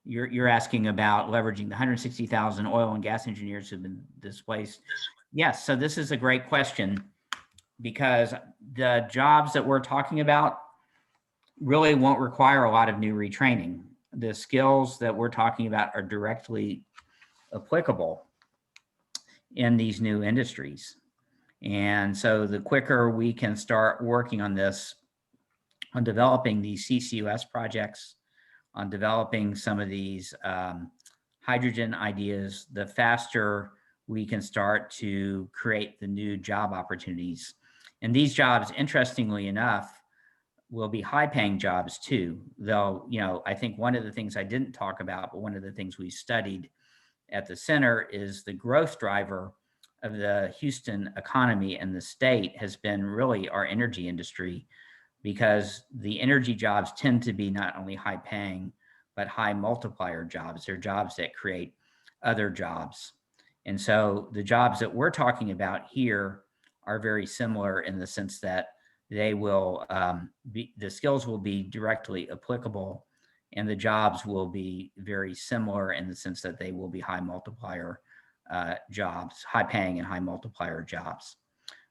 you're asking about leveraging the 160,000 oil and gas engineers who've been displaced. Yes, so this is a great question because the jobs that we're talking about really won't require a lot of new retraining. The skills that we're talking about are directly applicable in these new industries. And so the quicker we can start working on this, on developing these CCUS projects, on developing some of these hydrogen ideas, the faster we can start to create the new job opportunities. And these jobs, interestingly enough, will be high-paying jobs too. Though, I think one of the things I didn't talk about, but one of the things we studied at the center is the growth driver of the Houston economy and the state has been really our energy industry, because the energy jobs tend to be not only high paying, but high multiplier jobs. They're jobs that create other jobs. And so the jobs that we're talking about here are very similar in the sense that they will the skills will be directly applicable, and the jobs will be very similar in the sense that they will be high multiplier jobs, high paying and high multiplier jobs.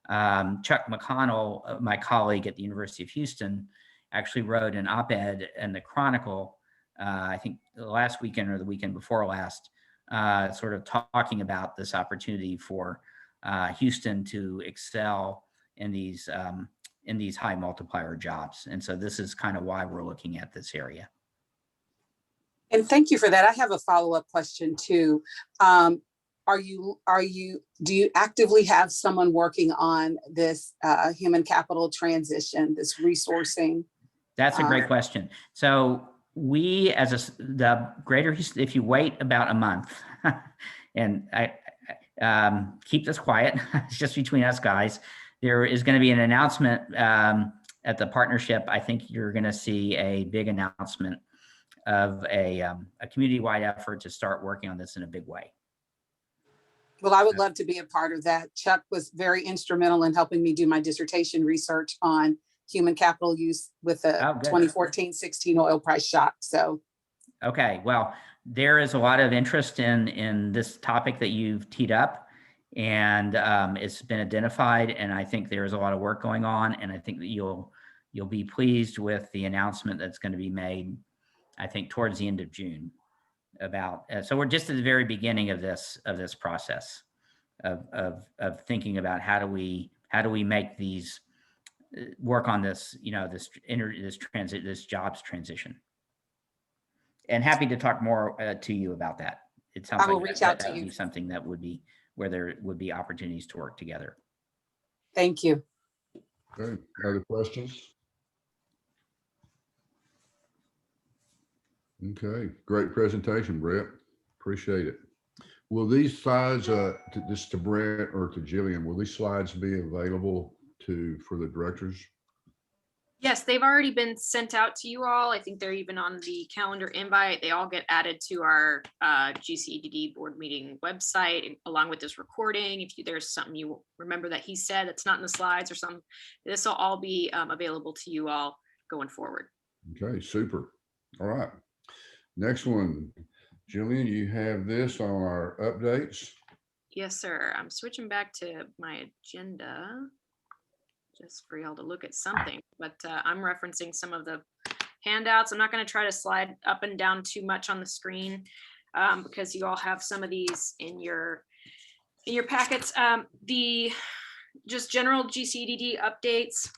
Chuck McConnell, my colleague at the University of Houston, actually wrote an op-ed in the Chronicle, I think the last weekend or the weekend before last, sort of talking about this opportunity for Houston to excel in these high multiplier jobs. And so this is kind of why we're looking at this area. And thank you for that. I have a follow-up question too. Do you actively have someone working on this human capital transition, this resourcing? That's a great question. So we, the Greater Houston, if you wait about a month, and I keep this quiet, it's just between us guys, there is going to be an announcement at the partnership. I think you're going to see a big announcement of a community-wide effort to start working on this in a big way. Well, I would love to be a part of that. Chuck was very instrumental in helping me do my dissertation research on human capital use with the 2014-16 oil price shock. So, okay, well, there is a lot of interest in this topic that you've teed up, and it's been identified, and I think there's a lot of work going on, and I think that you'll be pleased with the announcement that's going to be made, I think, towards the end of June. About so we're just at the very beginning of this process of thinking about how do we make these work on this, this jobs transition. And happy to talk more to you about that. It sounds I will like reach out to that would you. be something that would be where there would be opportunities to work together. Thank you. Okay, other questions? Okay, great presentation, Brett. Appreciate it. Will these slides, just to Brett or to Jillian, will these slides be available for the directors? Yes, they've already been sent out to you all. I think they're even on the calendar invite. They all get added to our GCEDD board meeting website along with this recording. If there's something you remember that he said that's not in the slides or something, this will all be available to you all going forward. Okay, super. All right. Next one, Jillian, you have this on our updates. Yes, sir. I'm switching back to my agenda just for y'all to look at something, but I'm referencing some of the handouts. I'm not going to try to slide up and down too much on the screen because you all have some of these in your packets. The just general GCEDD updates.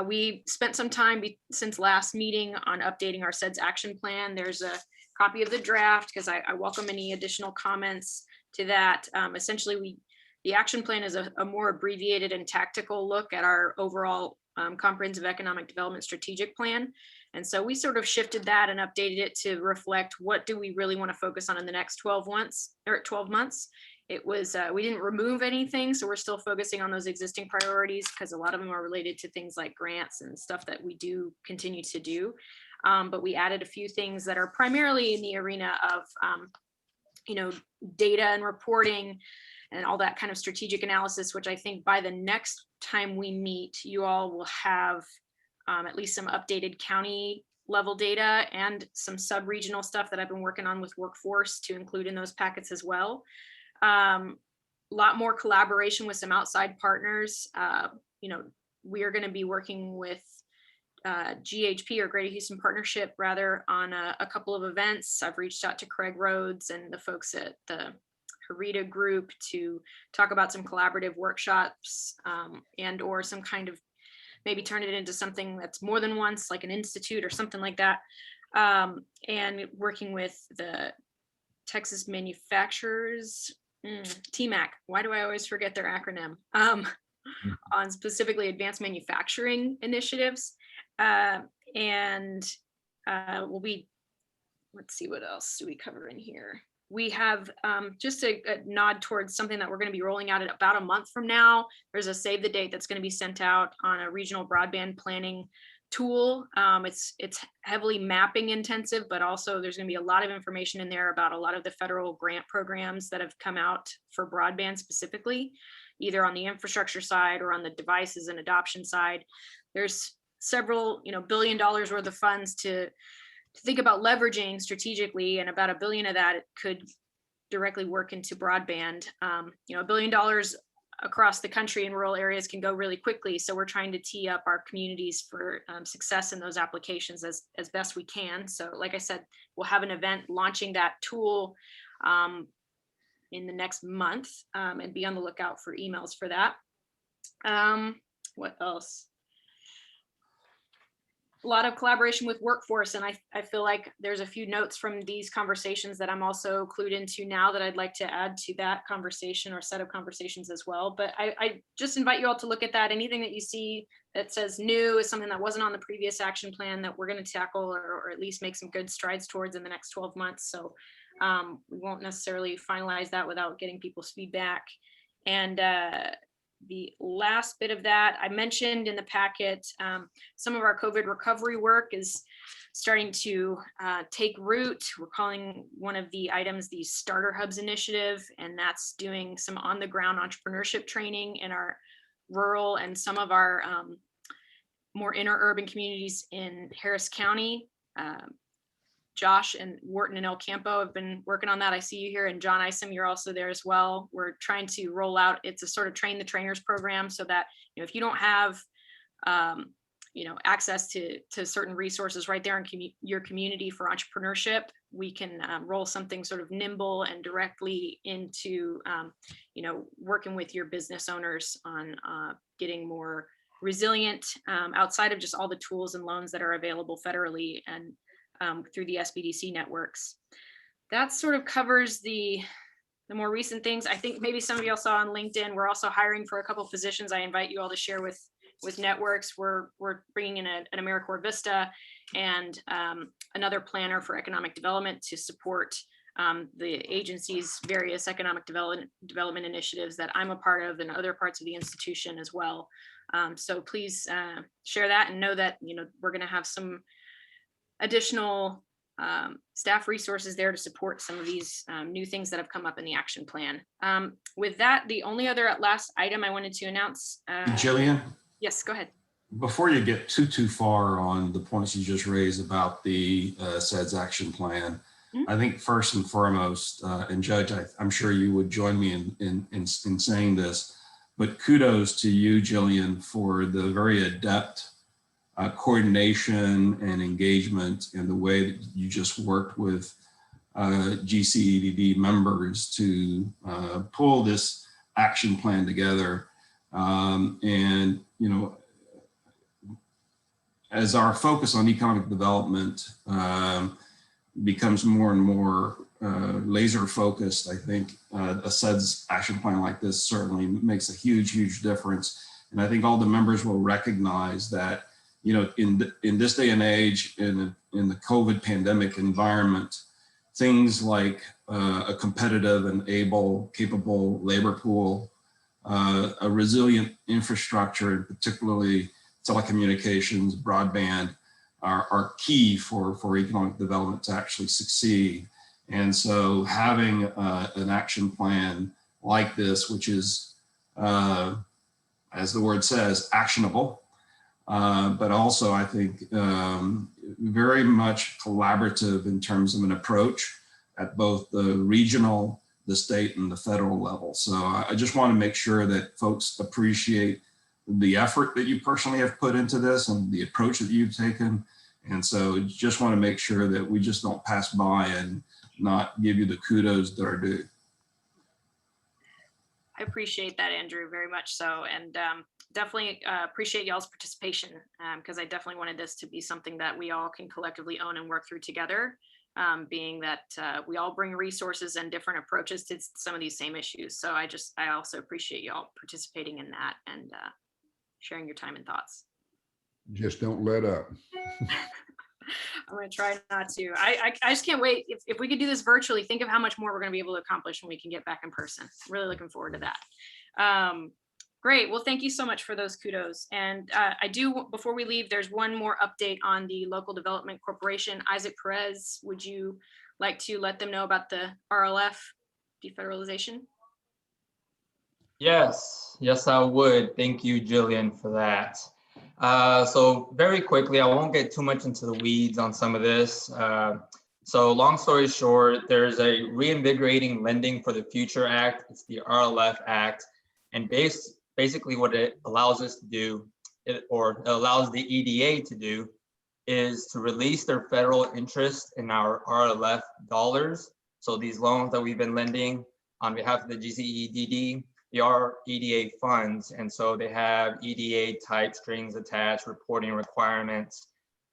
We spent some time since last meeting on updating our SEDS action plan. There's a copy of the draft because I welcome any additional comments to that. Essentially, the action plan is a more abbreviated and tactical look at our overall comprehensive economic development strategic plan. And so we sort of shifted that and updated it to reflect what do we really want to focus on in the next 12 months. It was, we didn't remove anything, so we're still focusing on those existing priorities because a lot of them are related to things like grants and stuff that we do continue to do. But we added a few things that are primarily in the arena of, data and reporting and all that kind of strategic analysis, which I think by the next time we meet, you all will have at least some updated county level data and some sub-regional stuff that I've been working on with workforce to include in those packets as well. A lot more collaboration with some outside partners. We are going to be working with GHP or Greater Houston Partnership rather on a couple of events. I've reached out to Craig Rhodes and the folks at the Harita group to talk about some collaborative workshops and or some kind of maybe turn it into something that's more than once, like an institute or something like that. And working with the Texas manufacturers, TMAC, why do I always forget their acronym, on specifically advanced manufacturing initiatives. We'll be, let's see, what else do we cover in here? We have just a nod towards something that we're going to be rolling out in about a month from now. There's a save the date that's going to be sent out on a regional broadband planning tool. It's heavily mapping intensive, but also there's going to be a lot of information in there about a lot of the federal grant programs that have come out for broadband specifically, either on the infrastructure side or on the devices and adoption side. There's several, $1 billion worth of funds to think about leveraging strategically, and about $1 billion of that could directly work into broadband. $1 billion across the country in rural areas can go really quickly. So we're trying to tee up our communities for success in those applications as best we can. So like I said, we'll have an event launching that tool in the next month, and be on the lookout for emails for that. What else? A lot of collaboration with workforce, and I feel like there's a few notes from these conversations that I'm also clued into now that I'd like to add to that conversation or set of conversations as well. But I just invite you all to look at that. Anything that you see that says new is something that wasn't on the previous action plan that we're going to tackle or at least make some good strides towards in the next 12 months. So we won't necessarily finalize that without getting people's feedback. And the last bit of that, I mentioned in the packet, some of our COVID recovery work is starting to take root. We're calling one of the items the Starter Hubs Initiative, and that's doing some on-the-ground entrepreneurship training in our rural and some of our more interurban communities in Harris County. Josh and Wharton and El Campo have been working on that. I see you here, and John Isom, you're also there as well. We're trying to roll out, it's a sort of train the trainers program so that, if you don't have, access to certain resources right there in your community for entrepreneurship, we can roll something sort of nimble and directly into, working with your business owners on getting more resilient outside of just all the tools and loans that are available federally and through the SBDC networks. That sort of covers the more recent things. I think maybe some of y'all saw on LinkedIn, we're also hiring for a couple of positions. I invite you all to share with networks. We're bringing in an AmeriCorps Vista and another planner for economic development to support the agency's various economic development initiatives that I'm a part of and other parts of the institution as well. So please share that and know that, we're going to have some additional staff resources there to support some of these new things that have come up in the action plan. With that, the only other last item I wanted to announce. Jillian? Yes, go ahead. Before you get too far on the points you just raised about the SEDS action plan, I think first and foremost, and Judge, I'm sure you would join me in saying this, but kudos to you, Jillian, for the very adept coordination and engagement and the way that you just worked with GCEDD members to pull this action plan together. And, as our focus on economic development becomes more and more laser focused, I think a SEDS action plan like this certainly makes a huge difference. And I think all the members will recognize that in this day and age, in the COVID pandemic environment, things like a competitive and capable labor pool, a resilient infrastructure, and particularly telecommunications, broadband, are key for economic development to actually succeed. And so having an action plan like this, which is, as the word says, actionable, but also I think very much collaborative in terms of an approach at both the regional, the state, and the federal level. So I just want to make sure that folks appreciate the effort that you personally have put into this and the approach that you've taken. And so just want to make sure that we just don't pass by and not give you the kudos that are due. I appreciate that, Andrew, very much so. And definitely appreciate y'all's participation because I definitely wanted this to be something that we all can collectively own and work through together, being that we all bring resources and different approaches to some of these same issues. So I also appreciate y'all participating in that and sharing your time and thoughts. Just don't let up. I'm going to try not to. I just can't wait. If we could do this virtually, think of how much more we're going to be able to accomplish when we can get back in person. Really looking forward to that. Great. Well, thank you so much for those kudos. And I do, before we leave, there's one more update on the Local Development Corporation. Isaac Perez, would you like to let them know about the RLF defederalization? Yes, I would. Thank you, Jillian, for that. So very quickly, I won't get too much into the weeds on some of this. So long story short, there's a Reinvigorating Lending for the Future Act. It's the RLF Act. And basically what it allows us to do, or allows the EDA to do, is to release their federal interest in our RLF dollars. So these loans that we've been lending on behalf of the GCEDD, they are EDA funds. And so they have EDA type strings attached, reporting requirements,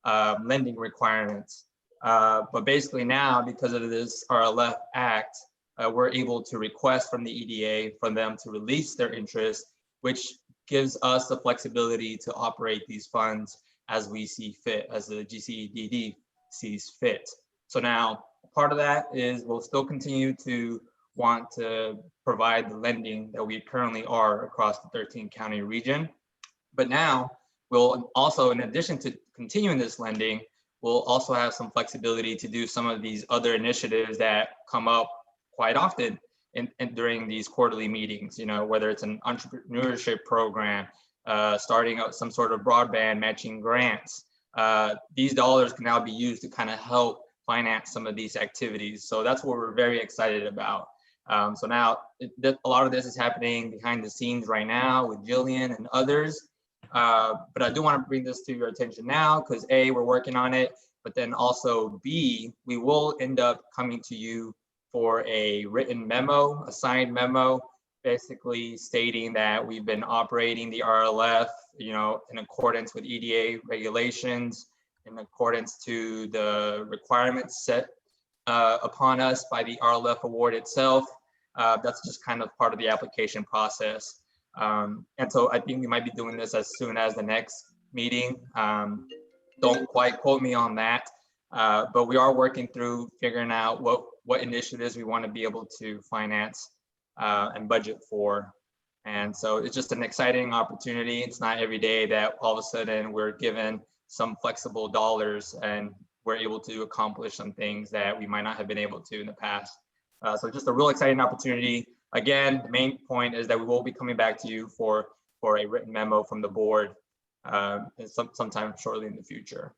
lending requirements. But basically now, because of this RLF Act, we're able to request from the EDA for them to release their interest, which gives us the flexibility to operate these funds as we see fit, as the GCEDD sees fit. So now part of that is we'll still continue to want to provide the lending that we currently are across the 13 county region. But now we'll also, in addition to continuing this lending, we'll also have some flexibility to do some of these other initiatives that come up quite often during these quarterly meetings, whether it's an entrepreneurship program, starting out some sort of broadband matching grants. These dollars can now be used to kind of help finance some of these activities. So that's what we're very excited about. So now a lot of this is happening behind the scenes right now with Jillian and others. But I do want to bring this to your attention now because A, we're working on it, but then also B, we will end up coming to you for a written memo, a signed memo, basically stating that we've been operating the RLF, in accordance with EDA regulations, in accordance to the requirements set upon us by the RLF award itself. That's just kind of part of the application process. And so I think we might be doing this as soon as the next meeting. Don't quite quote me on that, but we are working through figuring out what initiatives we want to be able to finance and budget for. And so it's just an exciting opportunity. It's not every day that all of a sudden we're given some flexible dollars and we're able to accomplish some things that we might not have been able to in the past. So just a real exciting opportunity. Again, the main point is that we will be coming back to you for a written memo from the board sometime shortly in the future.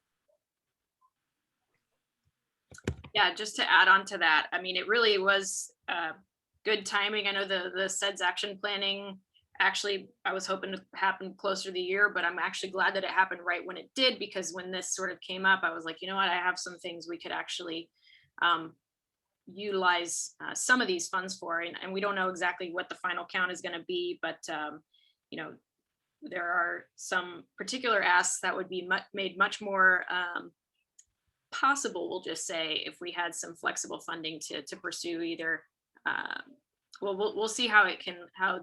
Yeah, just to add on to that, I mean, it really was good timing. I know the SEDS action planning, actually, I was hoping to happen closer to the year, but I'm actually glad that it happened right when it did, because when this sort of came up, I was like, you know what, I have some things we could actually utilize some of these funds for, and we don't know exactly what the final count is going to be, but there are some particular asks that would be made much more possible, we'll just say, if we had some flexible funding to pursue either. We'll see how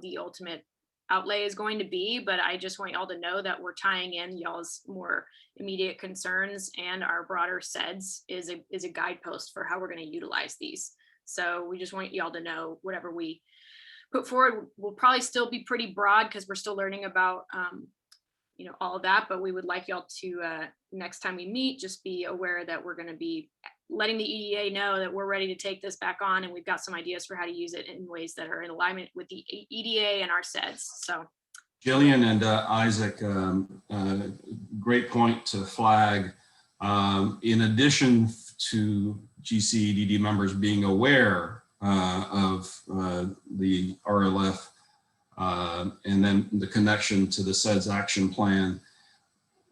the ultimate outlay is going to be, but I just want y'all to know that we're tying in y'all's more immediate concerns, and our broader SEDS is a guidepost for how we're going to utilize these. So we just want y'all to know whatever we put forward will probably still be pretty broad because we're still learning about all of that, but we would like y'all to next time we meet, just be aware that we're going to be letting the EDA know that we're ready to take this back on, and we've got some ideas for how to use it in ways that are in alignment with the EDA and our SEDS. So Jillian and Isaac, great point to flag. In addition to GCEDD members being aware of the RLF and then the connection to the SEDS action plan,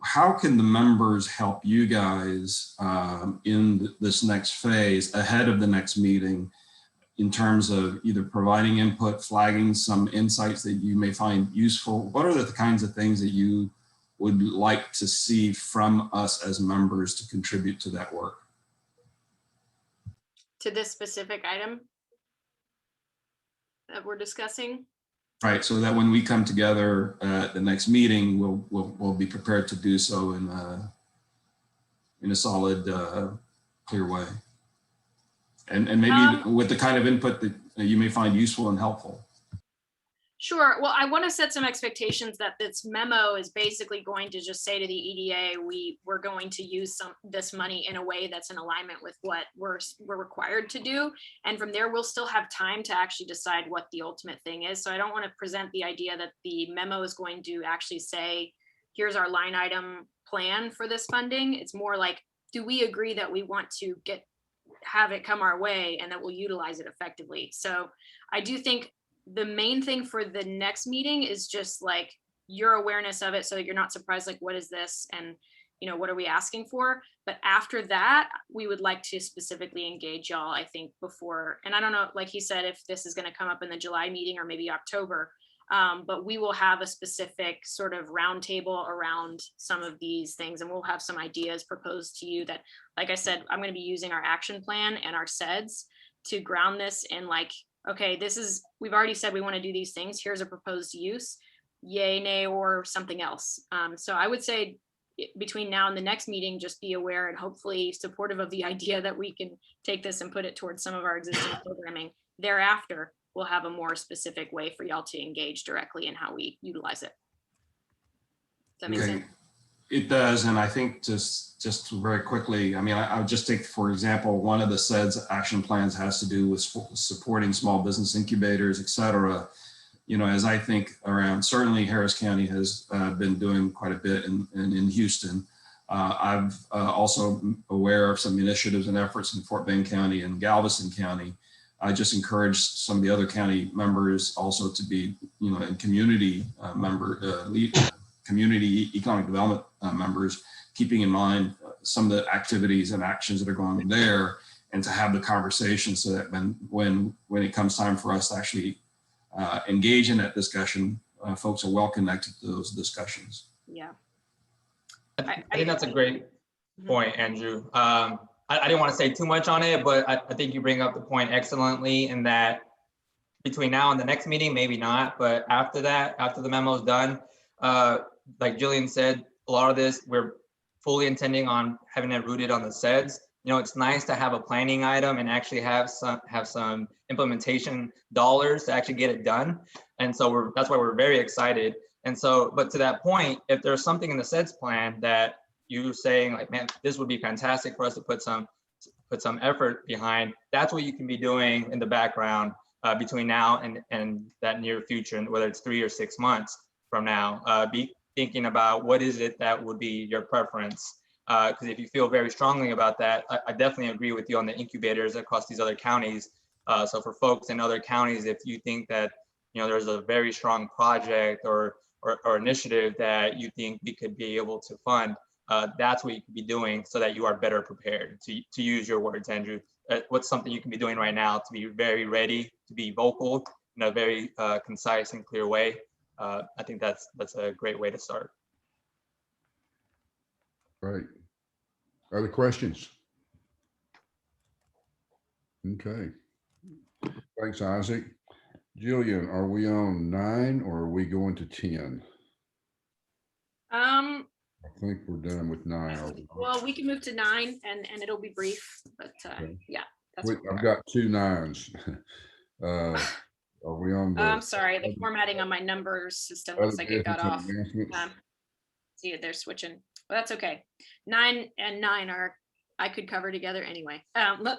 how can the members help you guys in this next phase ahead of the next meeting in terms of either providing input, flagging some insights that you may find useful? What are the kinds of things that you would like to see from us as members to contribute to that work? To this specific item that we're discussing? Right, so that when we come together at the next meeting, we'll be prepared to do so in a solid, clear way, and maybe with the kind of input that you may find useful and helpful. Sure. Well, I want to set some expectations that this memo is basically going to just say to the EDA, we're going to use this money in a way that's in alignment with what we're required to do. And from there, we'll still have time to actually decide what the ultimate thing is. So I don't want to present the idea that the memo is going to actually say, here's our line item plan for this funding. It's more like, do we agree that we want to get have it come our way and that we'll utilize it effectively. So I do think the main thing for the next meeting is just like your awareness of it so that you're not surprised, like, what is this? And, you know, what are we asking for? But after that, we would like to specifically engage y'all, I think, before, and I don't know, like he said, if this is going to come up in the July meeting or maybe October, but we will have a specific sort of roundtable around some of these things, and we'll have some ideas proposed to you that, like I said, I'm going to be using our action plan and our SEDS to ground this in, like, okay, this is, we've already said we want to do these things. Here's a proposed use, yay, nay, or something else. So I would say between now and the next meeting, just be aware and hopefully supportive of the idea that we can take this and put it towards some of our existing programming. Thereafter, we'll have a more specific way for y'all to engage directly in how we utilize it. Does that make sense? It does, and I think just very quickly, I mean, I would just take, for example, one of the SEDS action plans has to do with supporting small business incubators, et cetera. You know, as I think around, certainly Harris County has been doing quite a bit in Houston. I've also aware of some initiatives and efforts in Fort Bend County and Galveston County. I just encourage some of the other county members also to be, you know, in community community economic development members, keeping in mind some of the activities and actions that are going on there, and to have the conversation so that when it comes time for us to actually engage in that discussion, folks are well connected to those discussions. Yeah. I think that's a great point, Andrew. I didn't want to say too much on it, but I think you bring up the point excellently in that between now and the next meeting, maybe not, but after that, after the memo is done, like Jillian said, a lot of this, we're fully intending on having it rooted on the SEDS. You know, it's nice to have a planning item and actually have some implementation dollars to actually get it done. And so that's why we're very excited. And so, but to that point, if there's something in the SEDS plan that you're saying like, man, this would be fantastic for us to put some effort behind, that's what you can be doing in the background between now and that near future, and whether it's 3 or 6 months from now, be thinking about what is it that would be your preference. Because if you feel very strongly about that, I definitely agree with you on the incubators across these other counties. So for folks in other counties, if you think that, you know, there's a very strong project or initiative that you think we could be able to fund, that's what you could be doing so that you are better prepared, to use your words, Andrew. What's something you can be doing right now to be very ready, to be vocal in a very concise and clear way. I think that's a great way to start. Right. Other questions? Okay. Thanks, Isaac. Jillian, are we on 9 or are we going to 10? I think we're done with 9. Well, we can move to 9 and it'll be brief, but Okay. yeah. That's Wait, I've got 2 9s. Are we on the? I'm sorry, the formatting on my numbers system looks like it got off. See, they're switching. Well, that's okay. 9 and 9 are, I could cover together anyway.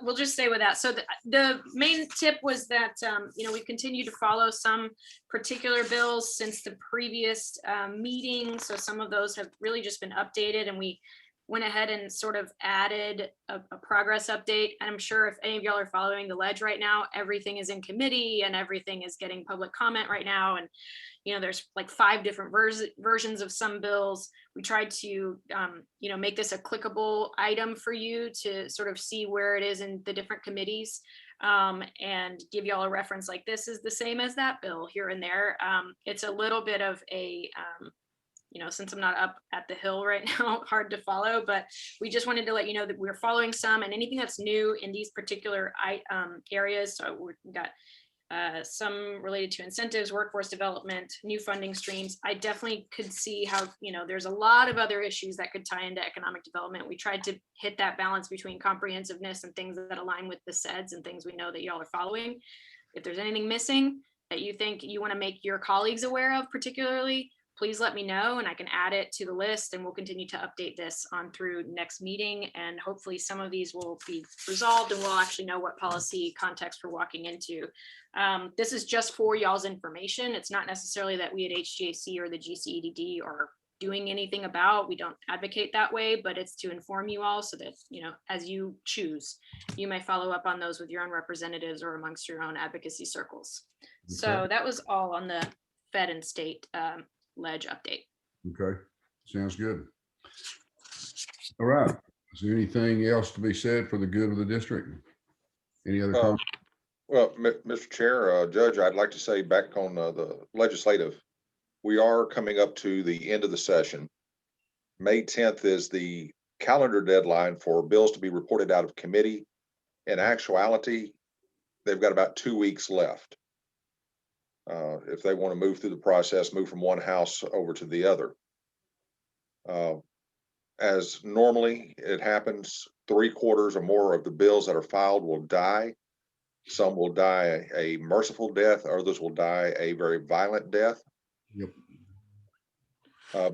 We'll just stay with that. So the main tip was that, you know, we continue to follow some particular bills since the previous meeting. So some of those have really just been updated, and we went ahead and sort of added a progress update. And I'm sure if any of y'all are following the ledge right now, everything is in committee and everything is getting public comment right now. And, you know, there's like 5 different versions of some bills. We tried to, you know, make this a clickable item for you to sort of see where it is in the different committees, and give y'all a reference like this is the same as that bill here and there. It's a little bit of a, you know, since I'm not up at the hill right now, hard to follow, but we just wanted to let you know that we're following some, and anything that's new in these particular areas. So we've got some related to incentives, workforce development, new funding streams. I definitely could see how, you know, there's a lot of other issues that could tie into economic development. We tried to hit that balance between comprehensiveness and things that align with the SEDS and things we know that y'all are following. If there's anything missing that you think you want to make your colleagues aware of particularly, please let me know and I can add it to the list, and we'll continue to update this on through next meeting. And hopefully some of these will be resolved and we'll actually know what policy context we're walking into. This is just for y'all's information. It's not necessarily that we at HGAC or the GCEDD are doing anything about. We don't advocate that way, but it's to inform you all so that, you know, as you choose, you may follow up on those with your own representatives or amongst your own advocacy circles. So Okay. that was all on the Fed and state ledge update. Okay, sounds good. All right. Is there anything else to be said for the good of the district? Any other comments? Well, Mr. Chair, Judge, I'd like to say back on the legislative, we are coming up to the end of the session. May 10th is the calendar deadline for bills to be reported out of committee. In actuality, they've got about 2 weeks left. If they want to move through the process, move from one house over to the other. As normally it happens, 3/4 or more of the bills that are filed will die. Some will die a merciful death, others will die a very violent death. Yep.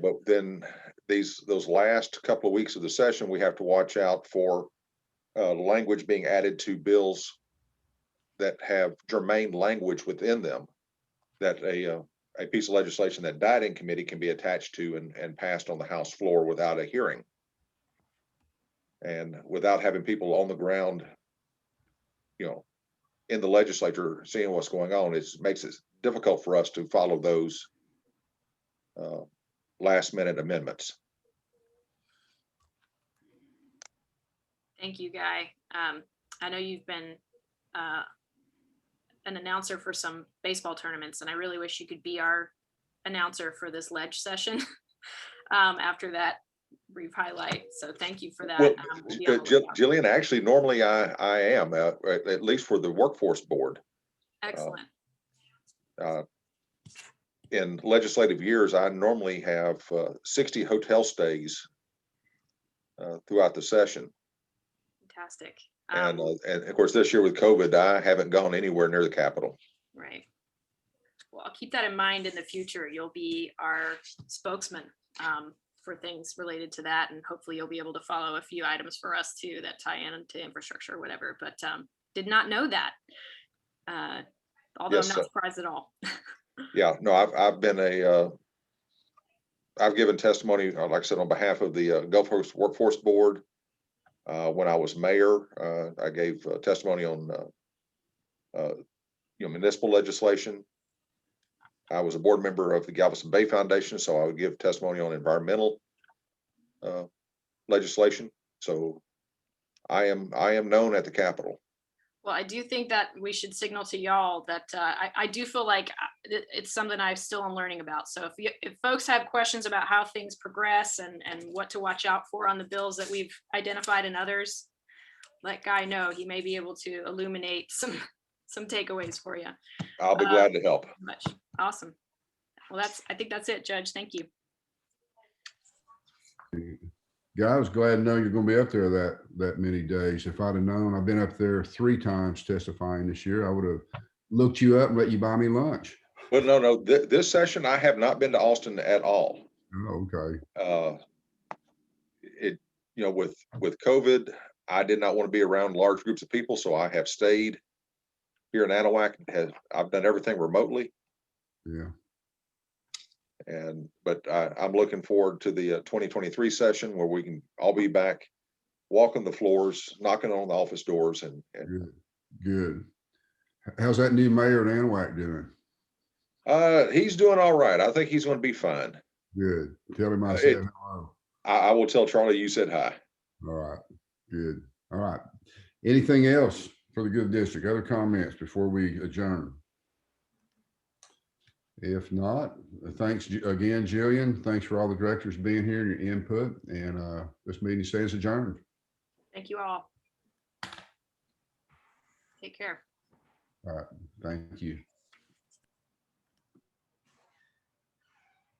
But then those last couple of weeks of the session, we have to watch out for language being added to bills that have germane language within them, that a piece of legislation that died in committee can be attached to and passed on the House floor without a hearing. And without having people on the ground, you know, in the legislature seeing what's going on, it makes it difficult for us to follow those last minute amendments. Thank you, Guy. I know you've been an announcer for some baseball tournaments, and I really wish you could be our announcer for this ledge session after that brief highlight. So thank you for that. Well, We'll be on the lookout. Jillian, actually, normally I am, at least for the workforce board. Excellent. In legislative years, I normally have 60 hotel stays throughout the session. Fantastic. And of course, this year with COVID, I haven't gone anywhere near the Capitol. Right. Well, I'll keep that in mind in the future. You'll be our spokesman for things related to that. And hopefully you'll be able to follow a few items for us too that tie into infrastructure or whatever, but did not know that. Although Yes, I'm not surprised at all. Yeah, no, I've given testimony, like I said, on behalf of the Gulf Coast Workforce Board. When I was mayor, I gave testimony on municipal legislation. I was a board member of the Galveston Bay Foundation, so I would give testimony on environmental legislation. So I am known at the Capitol. Well, I do think that we should signal to y'all that I do feel like it's something I still am learning about. So if folks have questions about how things progress and what to watch out for on the bills that we've identified and others, let Guy know. He may be able to illuminate some takeaways for you. I'll be glad to help. Much. Awesome. Well, I think that's it, Judge. Thank you. Guy, I was glad to know you're going to be up there that many days. If I'd have known, I've been up there 3 times testifying this year, I would have looked you up and let you buy me lunch. Well, no, this session, I have not been to Austin at all. Oh, okay. With COVID, I did not want to be around large groups of people, so I have stayed here in Anahuac. I've done everything remotely. Yeah. But I'm looking forward to the 2023 session where we can all be back, walking the floors, knocking on the office doors, and Good. How's that new mayor in Anahuac doing? He's doing all right. I think he's going to be fine. Good. Tell him I said hello. I will tell Charlie you said hi. All right. Good. All right. Anything else for the good district? Other comments before we adjourn? If not, thanks again, Jillian. Thanks for all the directors being here, your input, and this meeting stands adjourned. Thank you all. Take care. All right. Thank you.